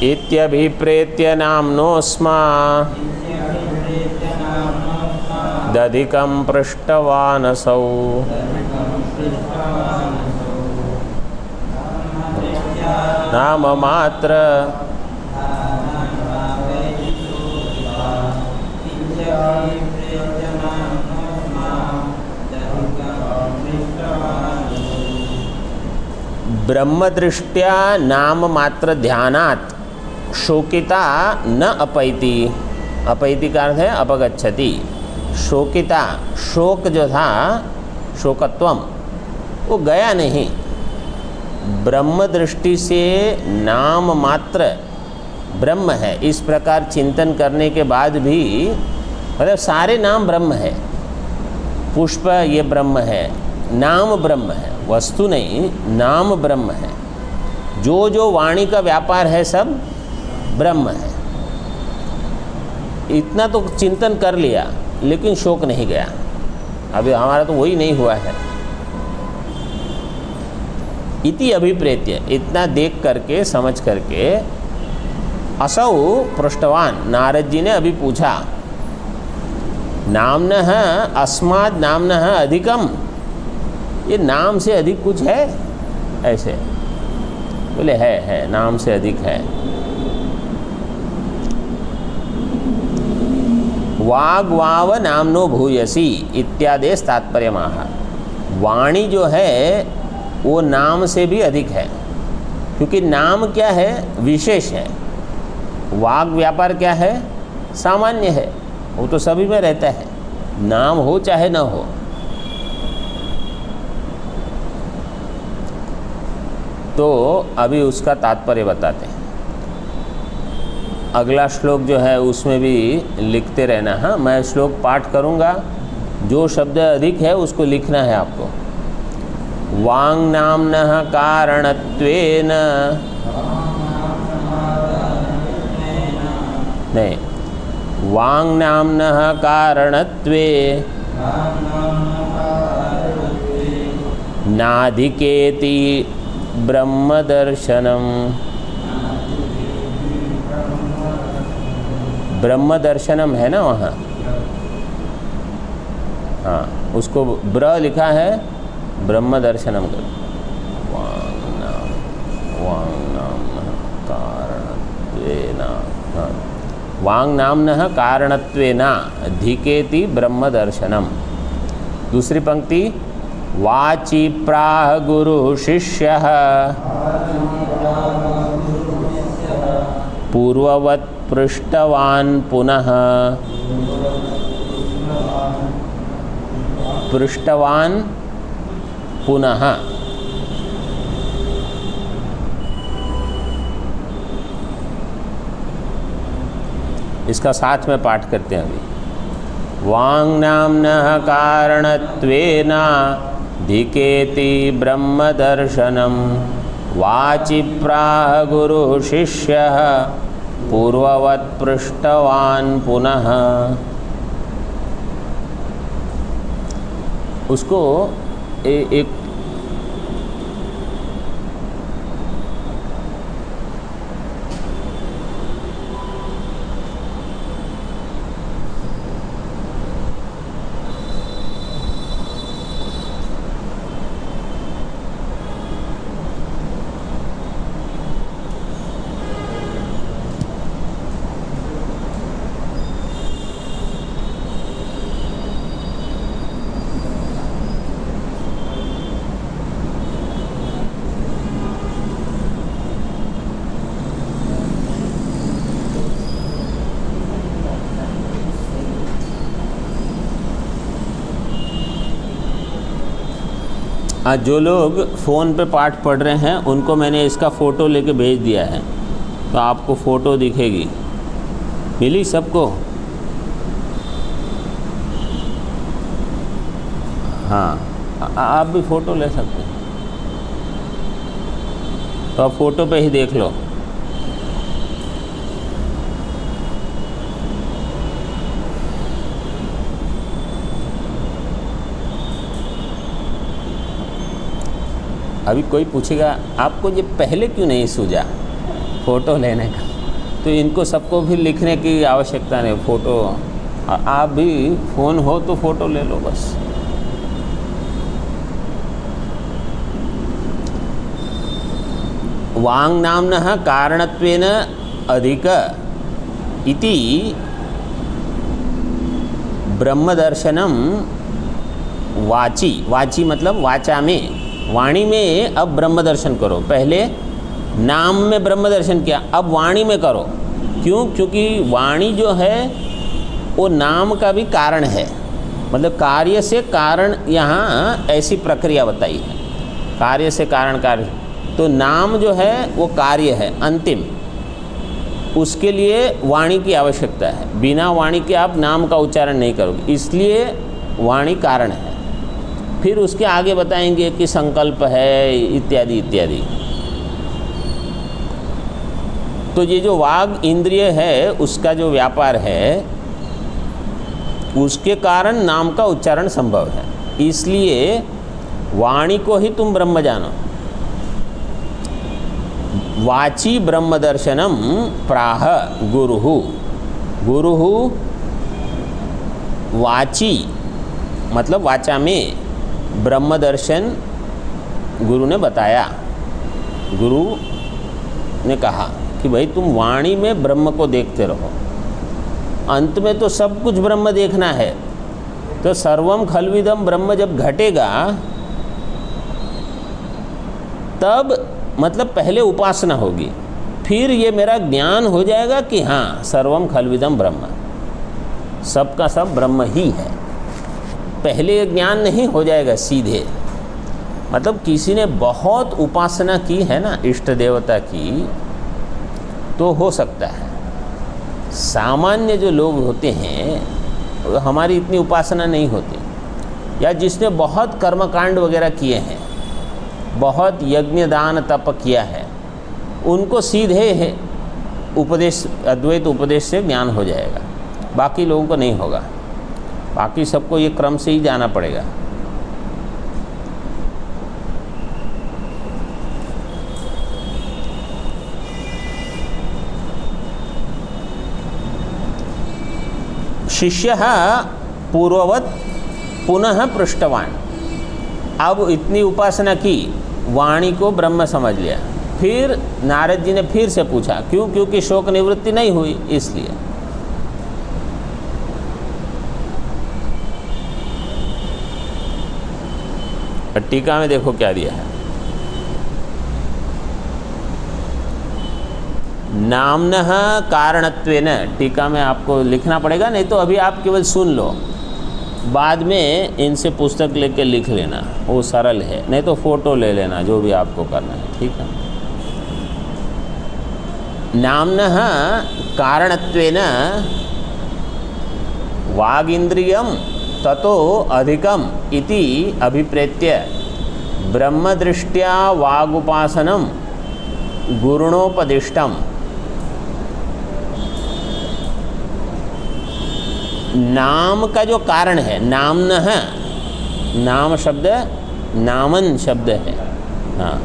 इत्यभिप्रेत्य नाम्नोस्मा दधिकं पृष्टवानसौ। नाम मात्र ब्रह्मदृष्ट्या नाम मात्र ध्यानात् शोकिता न अपैति। अपैति का अर्थ है अपगच्छति। शोकिता, शोक जो था, शोकत्वम, वो गया नहीं। ब्रह्म दृष्टि से नाम मात्र ब्रह्म है, इस प्रकार चिंतन करने के बाद भी, मतलब सारे नाम ब्रह्म है। पुष्प ये ब्रह्म है, नाम ब्रह्म है, वस्तु नहीं, नाम ब्रह्म है। जो जो वाणी का व्यापार है सब ब्रह्म है। इतना तो चिंतन कर लिया, लेकिन शोक नहीं गया। अभी हमारा तो वही नहीं हुआ है। इति अभिप्रेत्य, इतना देख करके समझ करके, असौ पृष्ठवान, नारद जी ने अभी पूछा, नाम्नः अस्माद् नाम्नः अधिकम, ये नाम से अधिक कुछ है? ऐसे बोले है, नाम से अधिक है। वाग्वाव नामनो भूयसी इत्यादि तात्पर्य माह। वाणी जो है वो नाम से भी अधिक है, क्योंकि नाम क्या है? विशेष है। वाग व्यापार क्या है? सामान्य है, वो तो सभी में रहता है, नाम हो चाहे न हो। तो अभी उसका तात्पर्य बताते हैं। अगला श्लोक जो है उसमें भी लिखते रहना। हाँ, मैं श्लोक पाठ करूँगा, जो शब्द अधिक है उसको लिखना है आपको। वांग नाम्नः कारणत्वेन, नहीं, वांग नाम्नः कारणत्वे नाधिकेति ब्रह्मदर्शनम। ब्रह्मदर्शनम है ना वहाँ, हाँ, उसको ब्र लिखा है, ब्रह्मदर्शनम करो। वांग नाम्नः कारणत्वेन, हाँ, वांग नाम्नः कारणत्वेन अधिकेति ब्रह्मदर्शनम। दूसरी पंक्ति, वाची प्राह गुरु शिष्यः पूर्ववत् पृष्टवान् पुनः, पृष्टवान् पुनः। इसका साथ में पाठ करते हैं अभी। वांग नाम्नः कारणत्वेन धिकेति ब्रह्मदर्शनम, वाचि प्राह गुरु शिष्यः पूर्ववत् पृष्टवान् पुनः। उसको एक आज जो लोग फ़ोन पे पाठ पढ़ रहे हैं उनको मैंने इसका फ़ोटो लेके भेज दिया है, तो आपको फ़ोटो दिखेगी। मिली सबको? हाँ, आप भी फ़ोटो ले सकते हैं, तो आप फ़ोटो पे ही देख लो। अभी कोई पूछेगा आपको ये पहले क्यों नहीं सूझा फ़ोटो लेने का, तो इनको सबको भी लिखने की आवश्यकता नहीं, फ़ोटो आप भी फ़ोन हो तो फ़ोटो ले लो बस। वांग नाम्नः कारणत्वेन अधिक इति ब्रह्मदर्शनम वाची, वाची मतलब वाचा में, वाणी में अब ब्रह्म दर्शन करो। पहले नाम में ब्रह्म दर्शन किया, अब वाणी में करो। क्यों? क्योंकि वाणी जो है वो नाम का भी कारण है, मतलब कार्य से कारण, यहाँ ऐसी प्रक्रिया बताई है, कार्य से कारण कार्य। तो नाम जो है वो कार्य है अंतिम, उसके लिए वाणी की आवश्यकता है। बिना वाणी के आप नाम का उच्चारण नहीं करोगे, इसलिए वाणी कारण है। फिर उसके आगे बताएंगे कि संकल्प है इत्यादि इत्यादि। तो ये जो वाग इंद्रिय है उसका जो व्यापार है उसके कारण नाम का उच्चारण संभव है, इसलिए वाणी को ही तुम ब्रह्म जानो। वाची ब्रह्म दर्शनम प्राह गुरुहु, गुरुहु वाची मतलब वाचा में ब्रह्म दर्शन गुरु ने बताया। गुरु ने कहा कि भाई तुम वाणी में ब्रह्म को देखते रहो, अंत में तो सब कुछ ब्रह्म देखना है। तो सर्वम खल्विदम ब्रह्म जब घटेगा तब मतलब पहले उपासना होगी, फिर ये मेरा ज्ञान हो जाएगा कि हाँ सर्वम खल्विदम ब्रह्म। सब का सब ब्रह्म ही है। पहले ज्ञान नहीं हो जाएगा सीधे, मतलब किसी ने बहुत उपासना की है ना इष्ट देवता की, तो हो सकता है। सामान्य जो लोग होते हैं हमारी इतनी उपासना नहीं होती, या जिसने बहुत कर्मकांड वगैरह किए हैं, बहुत यज्ञ दान तप किया है, उनको सीधे है उपदेश, अद्वैत उपदेश से ज्ञान हो जाएगा। बाकी लोगों को नहीं होगा, बाकी सबको ये क्रम से ही जाना पड़ेगा। शिष्य पूर्ववत पुनः पृष्ठवान, अब इतनी उपासना की, वाणी को ब्रह्म समझ लिया। फिर नारद जी ने फिर से पूछा, क्यों? क्योंकि शोक निवृत्ति नहीं हुई, इसलिए। टीका में देखो क्या दिया है, नामनः कारणत्वेन। टीका में आपको लिखना पड़ेगा, नहीं तो अभी आप केवल सुन लो, बाद में इनसे पुस्तक लेके लिख लेना, वो सरल है। नहीं तो फोटो ले लेना, जो भी आपको करना है, ठीक है। नामनः कारणत्वेन वागिंद्रियम ततो अधिकम इति अभिप्रेत्य ब्रह्मदृष्ट्या वागुपासनम गुरुणोपदिष्टम। नाम का जो कारण है, नामनः, नाम शब्द नामन शब्द है, हाँ,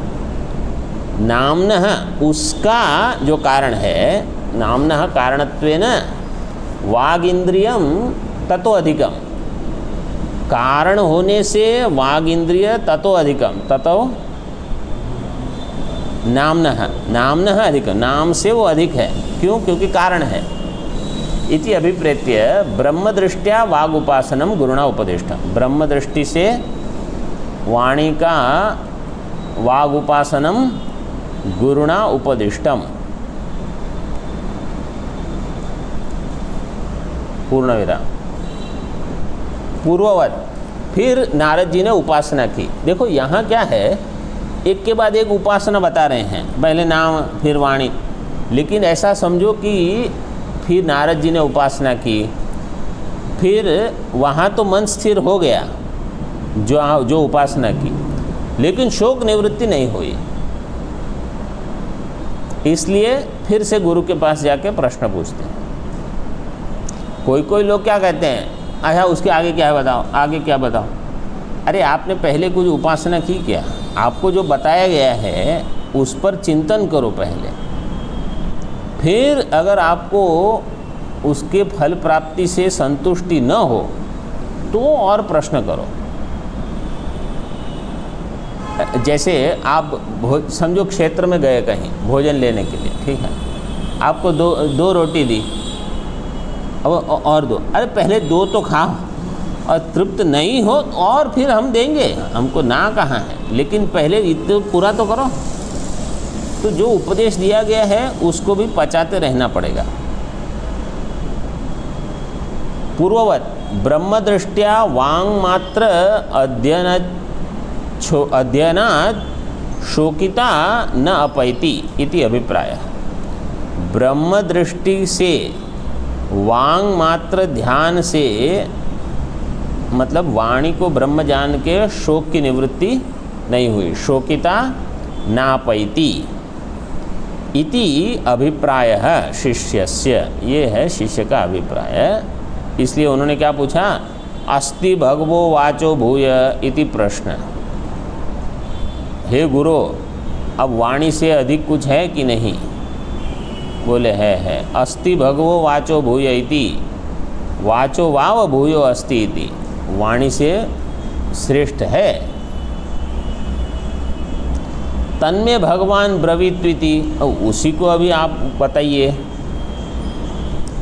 नामनः उसका जो कारण है, नामनः कारणत्वेन वागिंद्रियम ततो अधिकम, कारण होने से वागिंद्रिय ततो अधिकम, ततो नामनः, नामनः अधिकम, नाम से वो अधिक है। क्यों? क्योंकि कारण है। इति अभिप्रेत्य ब्रह्मदृष्ट्या वाग उपासनम गुरुणा उपदिष्टम, ब्रह्म दृष्टि से वाणी का वाग उपासनम गुरुणा उपदिष्टम। पूर्ण विराम। पूर्ववत, फिर नारद जी ने उपासना की। देखो यहाँ क्या है, एक के बाद एक उपासना बता रहे हैं, पहले नाम फिर वाणी, लेकिन ऐसा समझो कि फिर नारद जी ने उपासना की, फिर वहाँ तो मन स्थिर हो गया जो उपासना की, लेकिन शोक निवृत्ति नहीं हुई। इसलिए फिर से गुरु के पास जाके प्रश्न पूछते हैं। कोई लोग क्या कहते हैं, अच्छा उसके आगे क्या है बताओ, आगे क्या बताओ। अरे आपने पहले कुछ उपासना की क्या? आपको जो बताया गया है उस पर चिंतन करो पहले, फिर अगर आपको उसके फल प्राप्ति से संतुष्टि न हो तो और प्रश्न करो। जैसे आप समझो क्षेत्र में गए कहीं भोजन लेने के लिए, ठीक है, आपको दो रोटी दी, अब और दो, अरे पहले दो तो खाओ, और तृप्त नहीं हो और फिर हम देंगे, हमको ना कहाँ है, लेकिन पहले इतना पूरा तो करो। तो जो उपदेश दिया गया है उसको भी पचाते रहना पड़ेगा। पूर्ववत ब्रह्मदृष्ट्या वांग मात्र अध्ययनात् शोकिता न अपैति इति अभिप्राय। ब्रह्म दृष्टि से वांग मात्र ध्यान से, मतलब वाणी को ब्रह्म जान के शोक की निवृत्ति नहीं हुई, शोकिता नापैति इति अभिप्राय शिष्यस्य, ये है शिष्य का अभिप्राय। इसलिए उन्होंने क्या पूछा, अस्ति भगवो वाचो भूय इति प्रश्न। हे गुरु, अब वाणी से अधिक कुछ है कि नहीं? बोले है। अस्ति भगवो वाचो भूय इति, वाचो वाव भूयो अस्ति इति, वाणी से श्रेष्ठ है। तन्मे भगवान ब्रवीत्विति, उसी को अभी आप बताइए।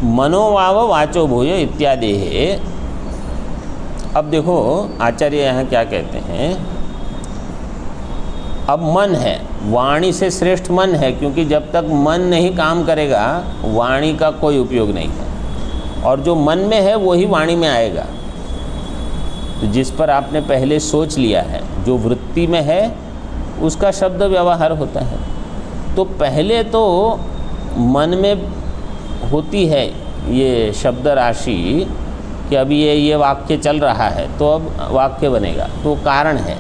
मनोवाव वाचो भूय इत्यादि है। अब देखो आचार्य यहाँ क्या कहते हैं, अब मन है, वाणी से श्रेष्ठ मन है, क्योंकि जब तक मन नहीं काम करेगा वाणी का कोई उपयोग नहीं है। और जो मन में है वही वाणी में आएगा। तो जिस पर आपने पहले सोच लिया है, जो वृत्ति में है, उसका शब्द व्यवहार होता है। तो पहले तो मन में होती है ये शब्द राशि कि अभी ये वाक्य चल रहा है, तो अब वाक्य बनेगा, तो कारण है।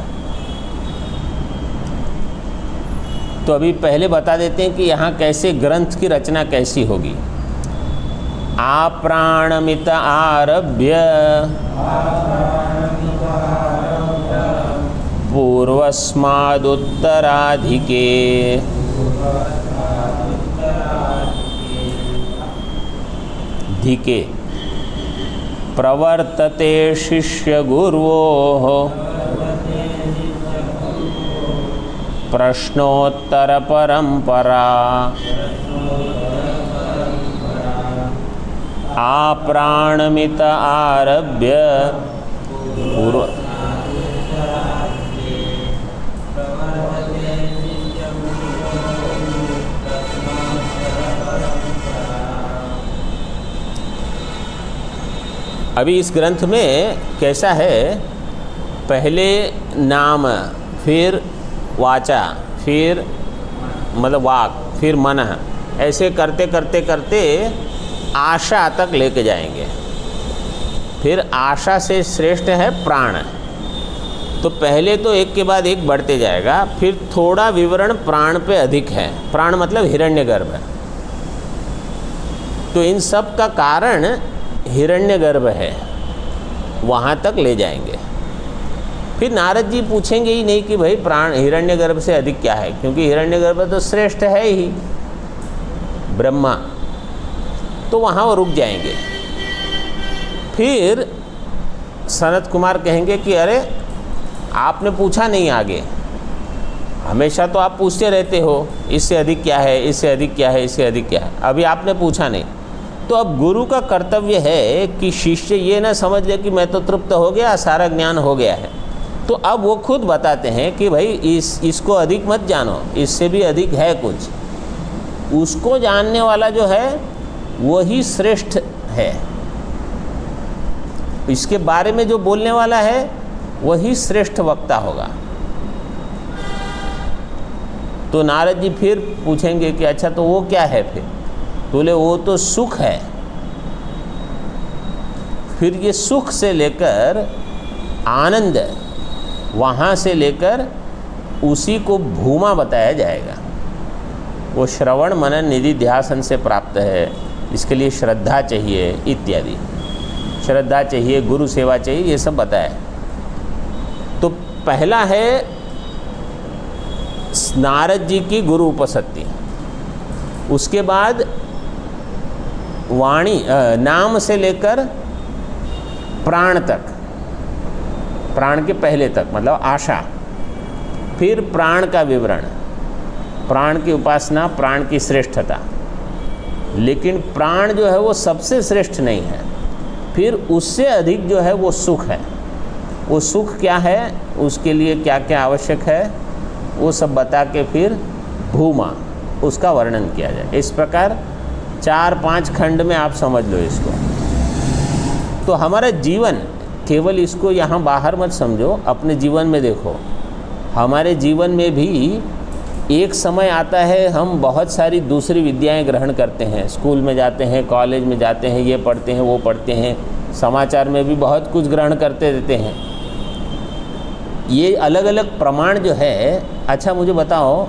तो अभी पहले बता देते हैं कि यहाँ कैसे ग्रंथ की रचना कैसी होगी। आप्राणमित आरभ्य पूर्वस्मादुत्तराधिके धिके प्रवर्तते शिष्य गुर्वोः प्रश्नोत्तर परंपरा। आप्राणमित आरभ्य पूर्व अभी इस ग्रंथ में कैसा है, पहले नाम, फिर वाचा, फिर मतलब वाक, फिर मन, ऐसे करते करते करते आशा तक लेके जाएंगे। फिर आशा से श्रेष्ठ है प्राण। तो पहले तो एक के बाद एक बढ़ते जाएगा, फिर थोड़ा विवरण प्राण पे अधिक है। प्राण मतलब हिरण्यगर्भ। तो इन सब का कारण हिरण्यगर्भ है, वहाँ तक ले जाएंगे। फिर नारद जी पूछेंगे ही नहीं कि भाई प्राण हिरण्यगर्भ से अधिक क्या है, क्योंकि हिरण्यगर्भ तो श्रेष्ठ है ही, ब्रह्मा। तो वहाँ वो रुक जाएंगे। फिर सनत कुमार कहेंगे कि अरे आपने पूछा नहीं आगे, हमेशा तो आप पूछते रहते हो इससे अधिक क्या है, इससे अधिक क्या है, इससे अधिक क्या है, अभी आपने पूछा नहीं। तो अब गुरु का कर्तव्य है कि शिष्य ये ना समझ ले कि मैं तो तृप्त हो गया, सारा ज्ञान हो गया है। तो अब वो खुद बताते हैं कि भाई इसको अधिक मत जानो, इससे भी अधिक है कुछ। उसको जानने वाला जो है वही श्रेष्ठ है, इसके बारे में जो बोलने वाला है वही श्रेष्ठ वक्ता होगा। तो नारद जी फिर पूछेंगे कि अच्छा तो वो क्या है, फिर बोले वो तो सुख है। फिर ये सुख से लेकर आनंद, वहाँ से लेकर उसी को भूमा बताया जाएगा। वो श्रवण मनन निधि ध्यासन से प्राप्त है, इसके लिए श्रद्धा चाहिए इत्यादि। श्रद्धा चाहिए, गुरु सेवा चाहिए, ये सब बताया। तो पहला है नारद जी की गुरु उपसत्ति, उसके बाद वाणी नाम से लेकर प्राण तक, प्राण के पहले तक मतलब आशा, फिर प्राण का विवरण, प्राण की उपासना, प्राण की श्रेष्ठता। लेकिन प्राण जो है वो सबसे श्रेष्ठ नहीं है, फिर उससे अधिक जो है वो सुख है। वो सुख क्या है, उसके लिए क्या क्या आवश्यक है, वो सब बता के फिर भूमा उसका वर्णन किया जाए। इस प्रकार 4-5 खंड में आप समझ लो इसको। तो हमारा जीवन केवल इसको यहाँ बाहर मत समझो, अपने जीवन में देखो। हमारे जीवन में भी एक समय आता है हम बहुत सारी दूसरी विद्याएं ग्रहण करते हैं, स्कूल में जाते हैं, कॉलेज में जाते हैं, ये पढ़ते हैं, वो पढ़ते हैं, समाचार में भी बहुत कुछ ग्रहण करते रहते हैं। ये अलग अलग प्रमाण जो है, अच्छा मुझे बताओ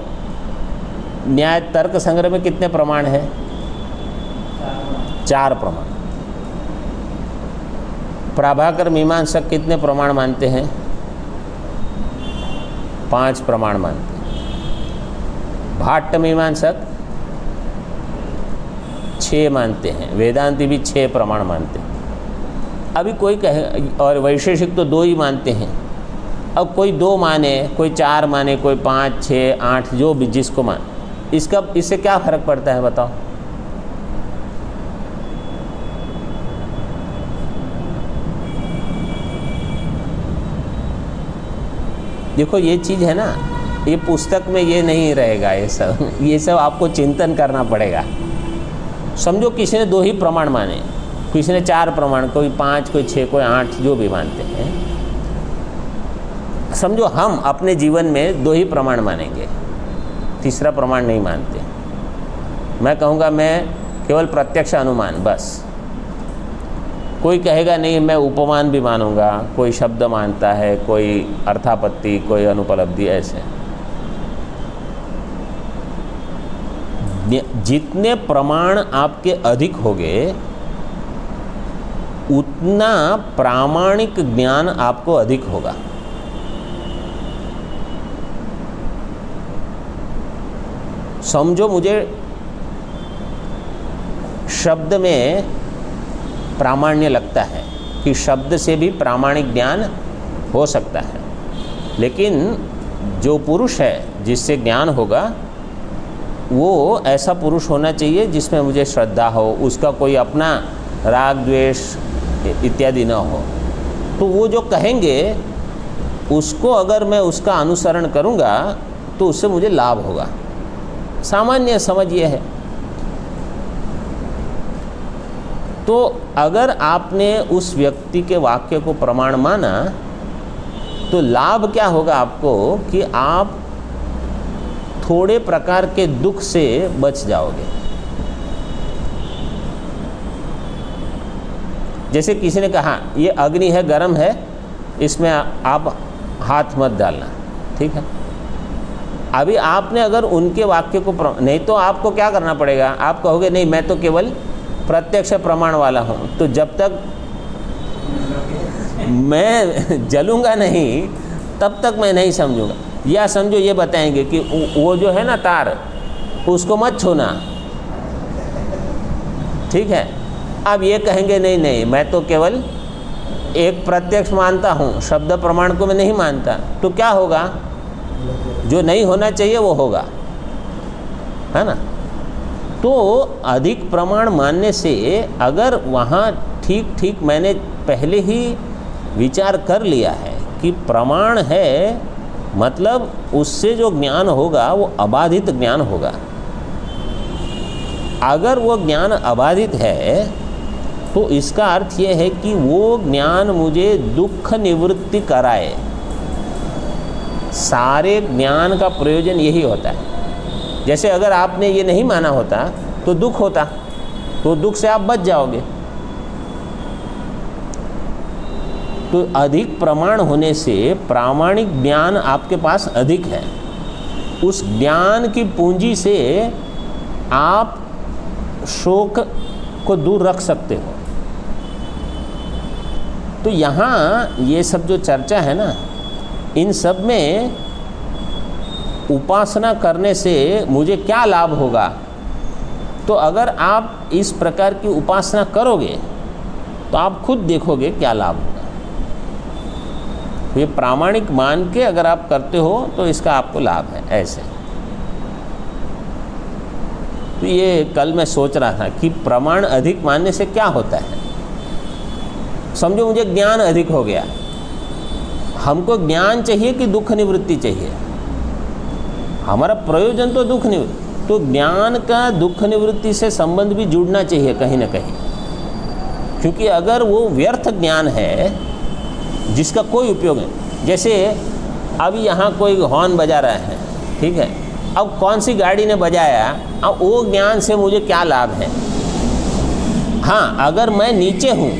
न्याय तर्क संग्रह में कितने प्रमाण हैं? 4 प्रमाण। प्रभाकर मीमांसक कितने प्रमाण मानते हैं? 5 प्रमाण मानते हैं। भाट्ट मीमांसक 6 मानते हैं। वेदांती भी 6 प्रमाण मानते हैं। अभी कोई कहे, और वैशेषिक तो 2 ही मानते हैं। अब कोई 2 माने, कोई 4 माने, कोई 5, 6, 8, जो भी जिसको मान, इससे क्या फर्क पड़ता है बताओ? देखो ये चीज़ है ना, ये पुस्तक में ये नहीं रहेगा। ये सब आपको चिंतन करना पड़ेगा। समझो किसी ने 2 ही प्रमाण माने, किसी ने 4 प्रमाण, कोई 5, कोई 6, कोई 8, जो भी मानते हैं। समझो हम अपने जीवन में 2 ही प्रमाण मानेंगे, तीसरा प्रमाण नहीं मानते। मैं कहूँगा मैं केवल प्रत्यक्ष अनुमान बस। कोई कहेगा नहीं मैं उपमान भी मानूंगा, कोई शब्द मानता है, कोई अर्थापत्ति, कोई अनुपलब्धि, ऐसे। जितने प्रमाण आपके अधिक होंगे उतना प्रामाणिक ज्ञान आपको अधिक होगा। समझो मुझे शब्द में प्रामाण्य लगता है कि शब्द से भी प्रामाणिक ज्ञान हो सकता है, लेकिन जो पुरुष है जिससे ज्ञान होगा वो ऐसा पुरुष होना चाहिए जिसमें मुझे श्रद्धा हो, उसका कोई अपना राग द्वेष इत्यादि न हो। तो वो जो कहेंगे उसको अगर मैं उसका अनुसरण करूँगा तो उससे मुझे लाभ होगा। सामान्य समझ ये है। तो अगर आपने उस व्यक्ति के वाक्य को प्रमाण माना तो लाभ क्या होगा आपको कि आप थोड़े प्रकार के दुख से बच जाओगे। जैसे किसी ने कहा ये अग्नि है, गर्म है, इसमें आप हाथ मत डालना, ठीक है। अभी आपने अगर उनके वाक्य को नहीं तो आपको क्या करना पड़ेगा, आप कहोगे नहीं मैं तो केवल प्रत्यक्ष प्रमाण वाला हूँ, तो जब तक मैं जलूँगा नहीं तब तक मैं नहीं समझूंगा। या समझो ये बताएंगे कि वो जो है ना तार, उसको मत छूना, ठीक है। अब ये कहेंगे नहीं नहीं मैं तो केवल एक प्रत्यक्ष मानता हूँ, शब्द प्रमाण को मैं नहीं मानता, तो क्या होगा, जो नहीं होना चाहिए वो होगा, है ना। तो अधिक प्रमाण मानने से अगर वहाँ ठीक ठीक मैंने पहले ही विचार कर लिया है कि प्रमाण है, मतलब उससे जो ज्ञान होगा वो अबाधित ज्ञान होगा। अगर वो ज्ञान अबाधित है तो इसका अर्थ ये है कि वो ज्ञान मुझे दुख निवृत्ति कराए। सारे ज्ञान का प्रयोजन यही होता है। जैसे अगर आपने ये नहीं माना होता तो दुख होता, तो दुख से आप बच जाओगे। तो अधिक प्रमाण होने से प्रामाणिक ज्ञान आपके पास अधिक है, उस ज्ञान की पूंजी से आप शोक को दूर रख सकते हो। तो यहाँ ये सब जो चर्चा है ना, इन सब में उपासना करने से मुझे क्या लाभ होगा, तो अगर आप इस प्रकार की उपासना करोगे तो आप खुद देखोगे क्या लाभ होगा। ये प्रामाणिक मान के अगर आप करते हो तो इसका आपको लाभ है। ऐसे तो ये कल मैं सोच रहा था कि प्रमाण अधिक मानने से क्या होता है। समझो मुझे ज्ञान अधिक हो गया, हमको ज्ञान चाहिए कि दुख निवृत्ति चाहिए, हमारा प्रयोजन तो दुख निवृत्ति, तो ज्ञान का दुख निवृत्ति से संबंध भी जुड़ना चाहिए कहीं ना कहीं। क्योंकि अगर वो व्यर्थ ज्ञान है जिसका कोई उपयोग नहीं, जैसे अभी यहाँ कोई हॉर्न बजा रहा है, ठीक है, अब कौन सी गाड़ी ने बजाया, अब वो ज्ञान से मुझे क्या लाभ है। हाँ, अगर मैं नीचे हूँ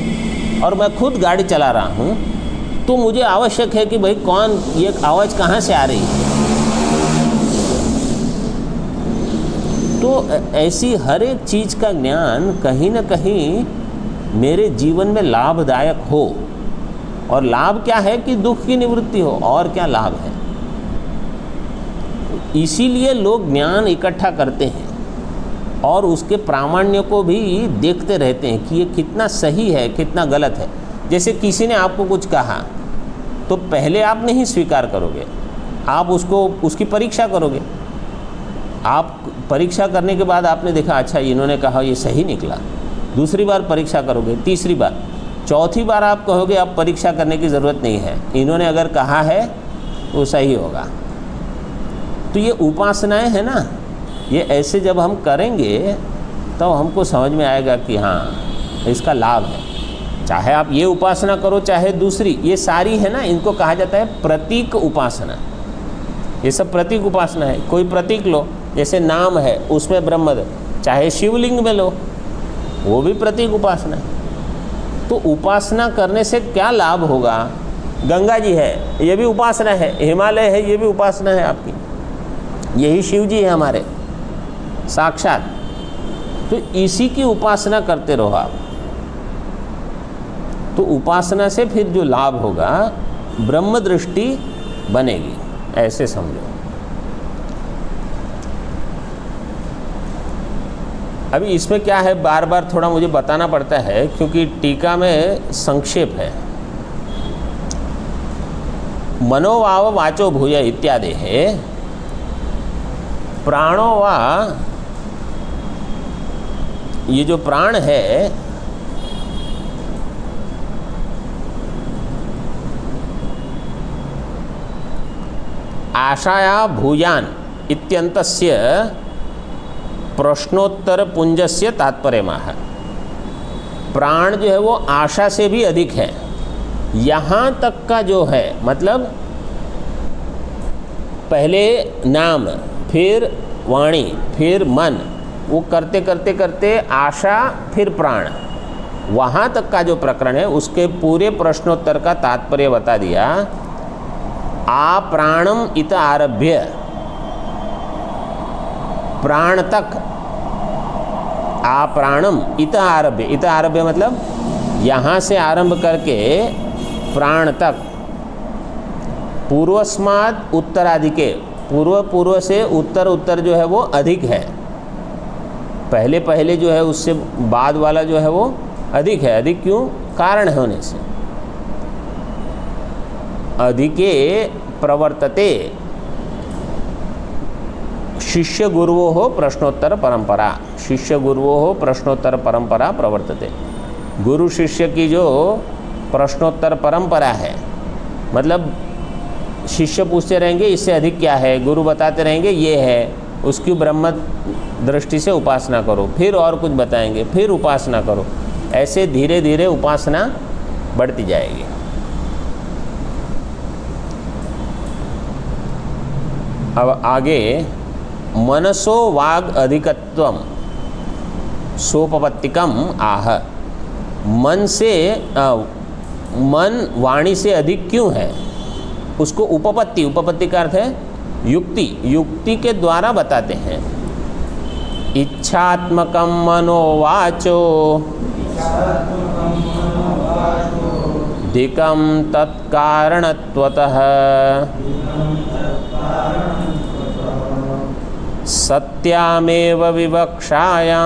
और मैं खुद गाड़ी चला रहा हूँ तो मुझे आवश्यक है कि भाई कौन, ये आवाज़ कहाँ से आ रही है। तो ऐसी हर एक चीज़ का ज्ञान कहीं ना कहीं मेरे जीवन में लाभदायक हो, और लाभ क्या है कि दुख की निवृत्ति हो, और क्या लाभ है। इसीलिए लोग ज्ञान इकट्ठा करते हैं और उसके प्रामाण्य को भी देखते रहते हैं कि ये कितना सही है कितना गलत है। जैसे किसी ने आपको कुछ कहा तो पहले आप नहीं स्वीकार करोगे, आप उसकी परीक्षा करोगे। आप परीक्षा करने के बाद आपने देखा अच्छा इन्होंने कहा ये सही निकला, दूसरी बार परीक्षा करोगे, तीसरी बार, चौथी बार आप कहोगे अब परीक्षा करने की ज़रूरत नहीं है, इन्होंने अगर कहा है तो सही होगा। तो ये उपासनाएं हैं ना, ये ऐसे जब हम करेंगे तो हमको समझ में आएगा कि हाँ इसका लाभ है। चाहे आप ये उपासना करो चाहे दूसरी, ये सारी है ना, इनको कहा जाता है प्रतीक उपासना। ये सब प्रतीक उपासना है। कोई प्रतीक लो, जैसे नाम है उसमें ब्रह्म, चाहे शिवलिंग में लो, वो भी प्रतीक उपासना है। तो उपासना करने से क्या लाभ होगा? गंगा जी है, ये भी उपासना है। हिमालय है, ये भी उपासना है आपकी। यही शिव जी है हमारे साक्षात। तो इसी की उपासना करते रहो आप। तो उपासना से फिर जो लाभ होगा, ब्रह्म दृष्टि बनेगी, ऐसे समझो। अभी इसमें क्या है, बार बार थोड़ा मुझे बताना पड़ता है क्योंकि टीका में संक्षेप है। मनोवाव वाचो भूय इत्यादि है। प्राणो वा, ये जो प्राण है आशाया भूयान इत्यन्तस्य प्रश्नोत्तर पुंजस्य तात्पर्यमाह। प्राण जो है वो आशा से भी अधिक है। यहाँ तक का जो है, मतलब पहले नाम, फिर वाणी, फिर मन, वो करते करते करते आशा, फिर प्राण, वहाँ तक का जो प्रकरण है उसके पूरे प्रश्नोत्तर का तात्पर्य बता दिया। आ प्राणम इत आरभ्य, प्राण तक, आ प्राणम इत आरभ्य, इत आरभ्य मतलब यहाँ से आरंभ करके प्राण तक, पूर्वस्माद उत्तराधिके, पूर्व से उत्तर, उत्तर जो है वो अधिक है। पहले पहले जो है उससे बाद वाला जो है वो अधिक है। अधिक क्यों? कारण होने से। अधिके प्रवर्तते शिष्य गुरुवो हो प्रश्नोत्तर परंपरा, शिष्य गुरुवो हो प्रश्नोत्तर परंपरा प्रवर्तते। गुरु शिष्य की जो प्रश्नोत्तर परंपरा है, मतलब शिष्य पूछते रहेंगे इससे अधिक क्या है, गुरु बताते रहेंगे ये है, उसकी ब्रह्म दृष्टि से उपासना करो, फिर और कुछ बताएंगे, फिर उपासना करो। ऐसे धीरे धीरे उपासना बढ़ती जाएगी। अब आगे, मनसो वाग अधिकत्वम सोपपत्तिकम आह। मन से मन वाणी से अधिक क्यों है, उसको उपपत्ति, उपपत्ति का अर्थ है युक्ति, युक्ति के द्वारा बताते हैं। इच्छात्मकम मनोवाचो धिकम तत्कारणत्वतः सत्यामेव विवक्षायां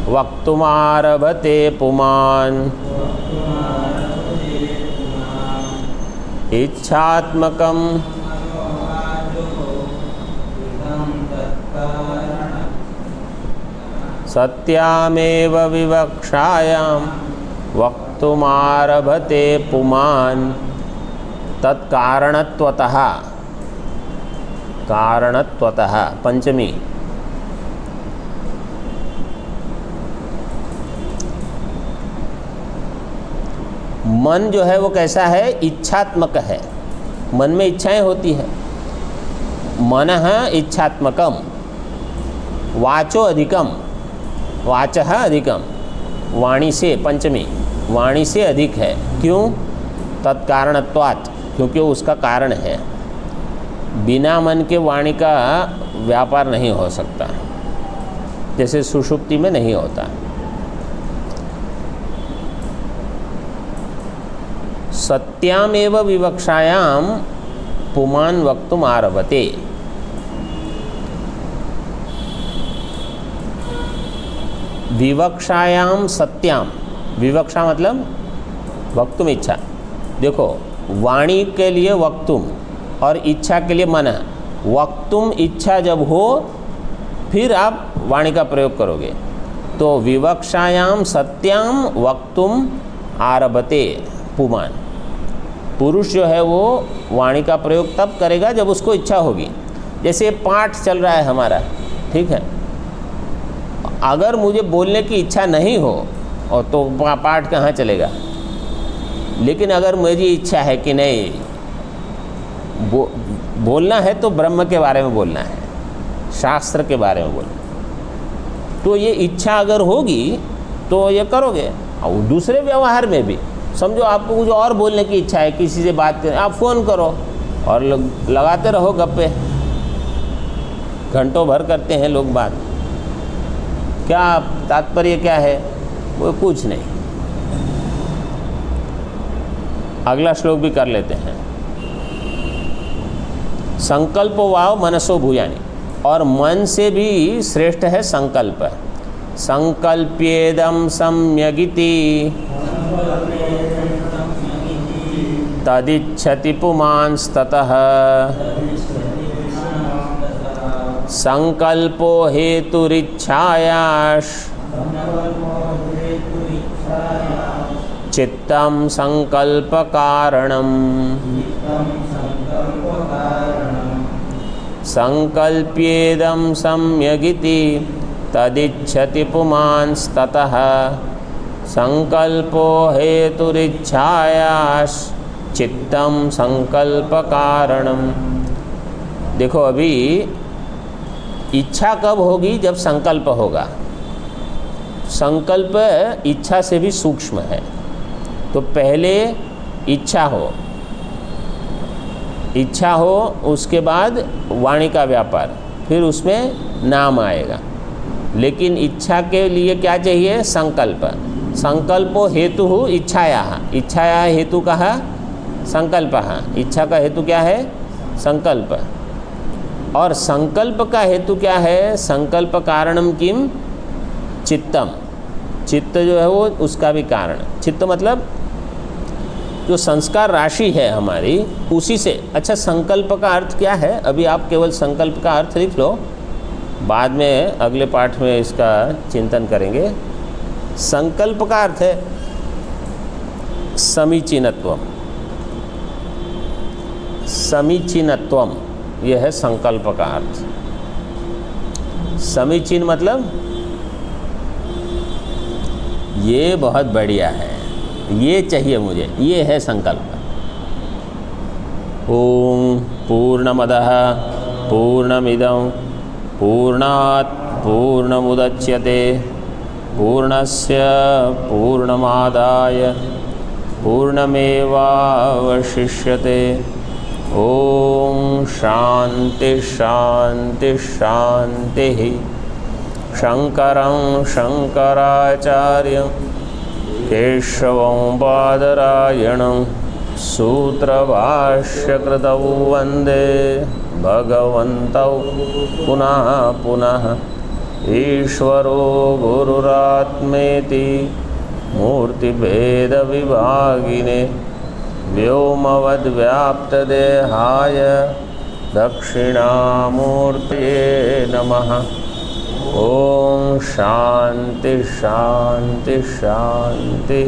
वक्तुमारभते पुमान्। इच्छात्मकं सत्यामेव विवक्षायां वक्तुमारभते पुमान्। तत्कारणत्वतः, कारणत्वतः पंचमी। मन जो है वो कैसा है, इच्छात्मक है। मन में इच्छाएं होती है। मनः इच्छात्मकम, वाचो अधिकम, वाचः अधिकम, वाणी से, पंचमी, वाणी से अधिक है। क्यों? तत्कारणत्वात्, क्योंकि उसका कारण है। बिना मन के वाणी का व्यापार नहीं हो सकता, जैसे सुषुप्ति में नहीं होता। सत्यामेव विवक्षायां पुमान् वक्तुम आरभते। विवक्षायां सत्याम, विवक्षा मतलब वक्तुम इच्छा। देखो, वाणी के लिए वक्तुम और इच्छा के लिए मन। वक्तुम इच्छा जब हो फिर आप वाणी का प्रयोग करोगे। तो विवक्षायाम सत्याम वक्तुम आरभते पुमान्। पुरुष जो है वो वाणी का प्रयोग तब करेगा जब उसको इच्छा होगी। जैसे पाठ चल रहा है हमारा, ठीक है, अगर मुझे बोलने की इच्छा नहीं हो और तो पाठ कहाँ चलेगा। लेकिन अगर मेरी इच्छा है कि नहीं बोलना है तो ब्रह्म के बारे में बोलना है, शास्त्र के बारे में बोलना, तो ये इच्छा अगर होगी तो ये करोगे। और दूसरे व्यवहार में भी समझो आपको कुछ और बोलने की इच्छा है, किसी से बात करें, आप फ़ोन करो और लगाते रहो गप्पे, घंटों भर करते हैं लोग बात। क्या तात्पर्य क्या है? वो कुछ नहीं। अगला श्लोक भी कर लेते हैं। संकल्प वाव मनसो भूयानि, और मन से भी श्रेष्ठ है संकल्प। संकल्प्येदं सम्यगिति तदिच्छति पुमांस्ततः। संकल्पो हेतुरिच्छायाश चित्तं संकल्प कारणम। संकल्प्येदं सम्यगिति तदिच्छति पुमांस्ततः। संकल्पो हेतुरिच्छायाश चित्तं संकल्प कारणम। देखो अभी इच्छा कब होगी? जब संकल्प होगा। संकल्प इच्छा से भी सूक्ष्म है। तो पहले इच्छा हो, उसके बाद वाणी का व्यापार, फिर उसमें नाम आएगा। लेकिन इच्छा के लिए क्या चाहिए? संकल्प। संकल्पो हेतु इच्छाया, इच्छाया हेतु कहा संकल्प। इच्छा का हेतु क्या है? संकल्प। और संकल्प का हेतु क्या है? संकल्प कारणम किम? चित्तम। चित्त जो है वो उसका भी कारण। चित्त मतलब जो संस्कार राशि है हमारी, उसी से। अच्छा, संकल्प का अर्थ क्या है? अभी आप केवल संकल्प का अर्थ लिख लो, बाद में अगले पाठ में इसका चिंतन करेंगे। संकल्प का अर्थ है समीचीनत्वम। समीचीनत्वम, यह है संकल्प का अर्थ। समीचीन मतलब ये बहुत बढ़िया है, ये चाहिए मुझे, ये है संकल्प। ओम पूर्णमदः पूर्णमिदं पूर्णात् पूर्णमुदच्यते पूर्णस्य पूर्णमादाय पूर्णमेवावशिष्यते। ओम शांति शांति शांति। शंकरं शंकराचार्यं केशवं बादरायणं सूत्रभाष्यकृतौ वन्दे भगवन्तौ पुनः पुनः। ईश्वरो गुरुरात्मेति मूर्तिभेदविभागिने व्योमवद्व्याप्तदेहाय दक्षिणामूर्तये नमः। ओम शांति शांति शांति।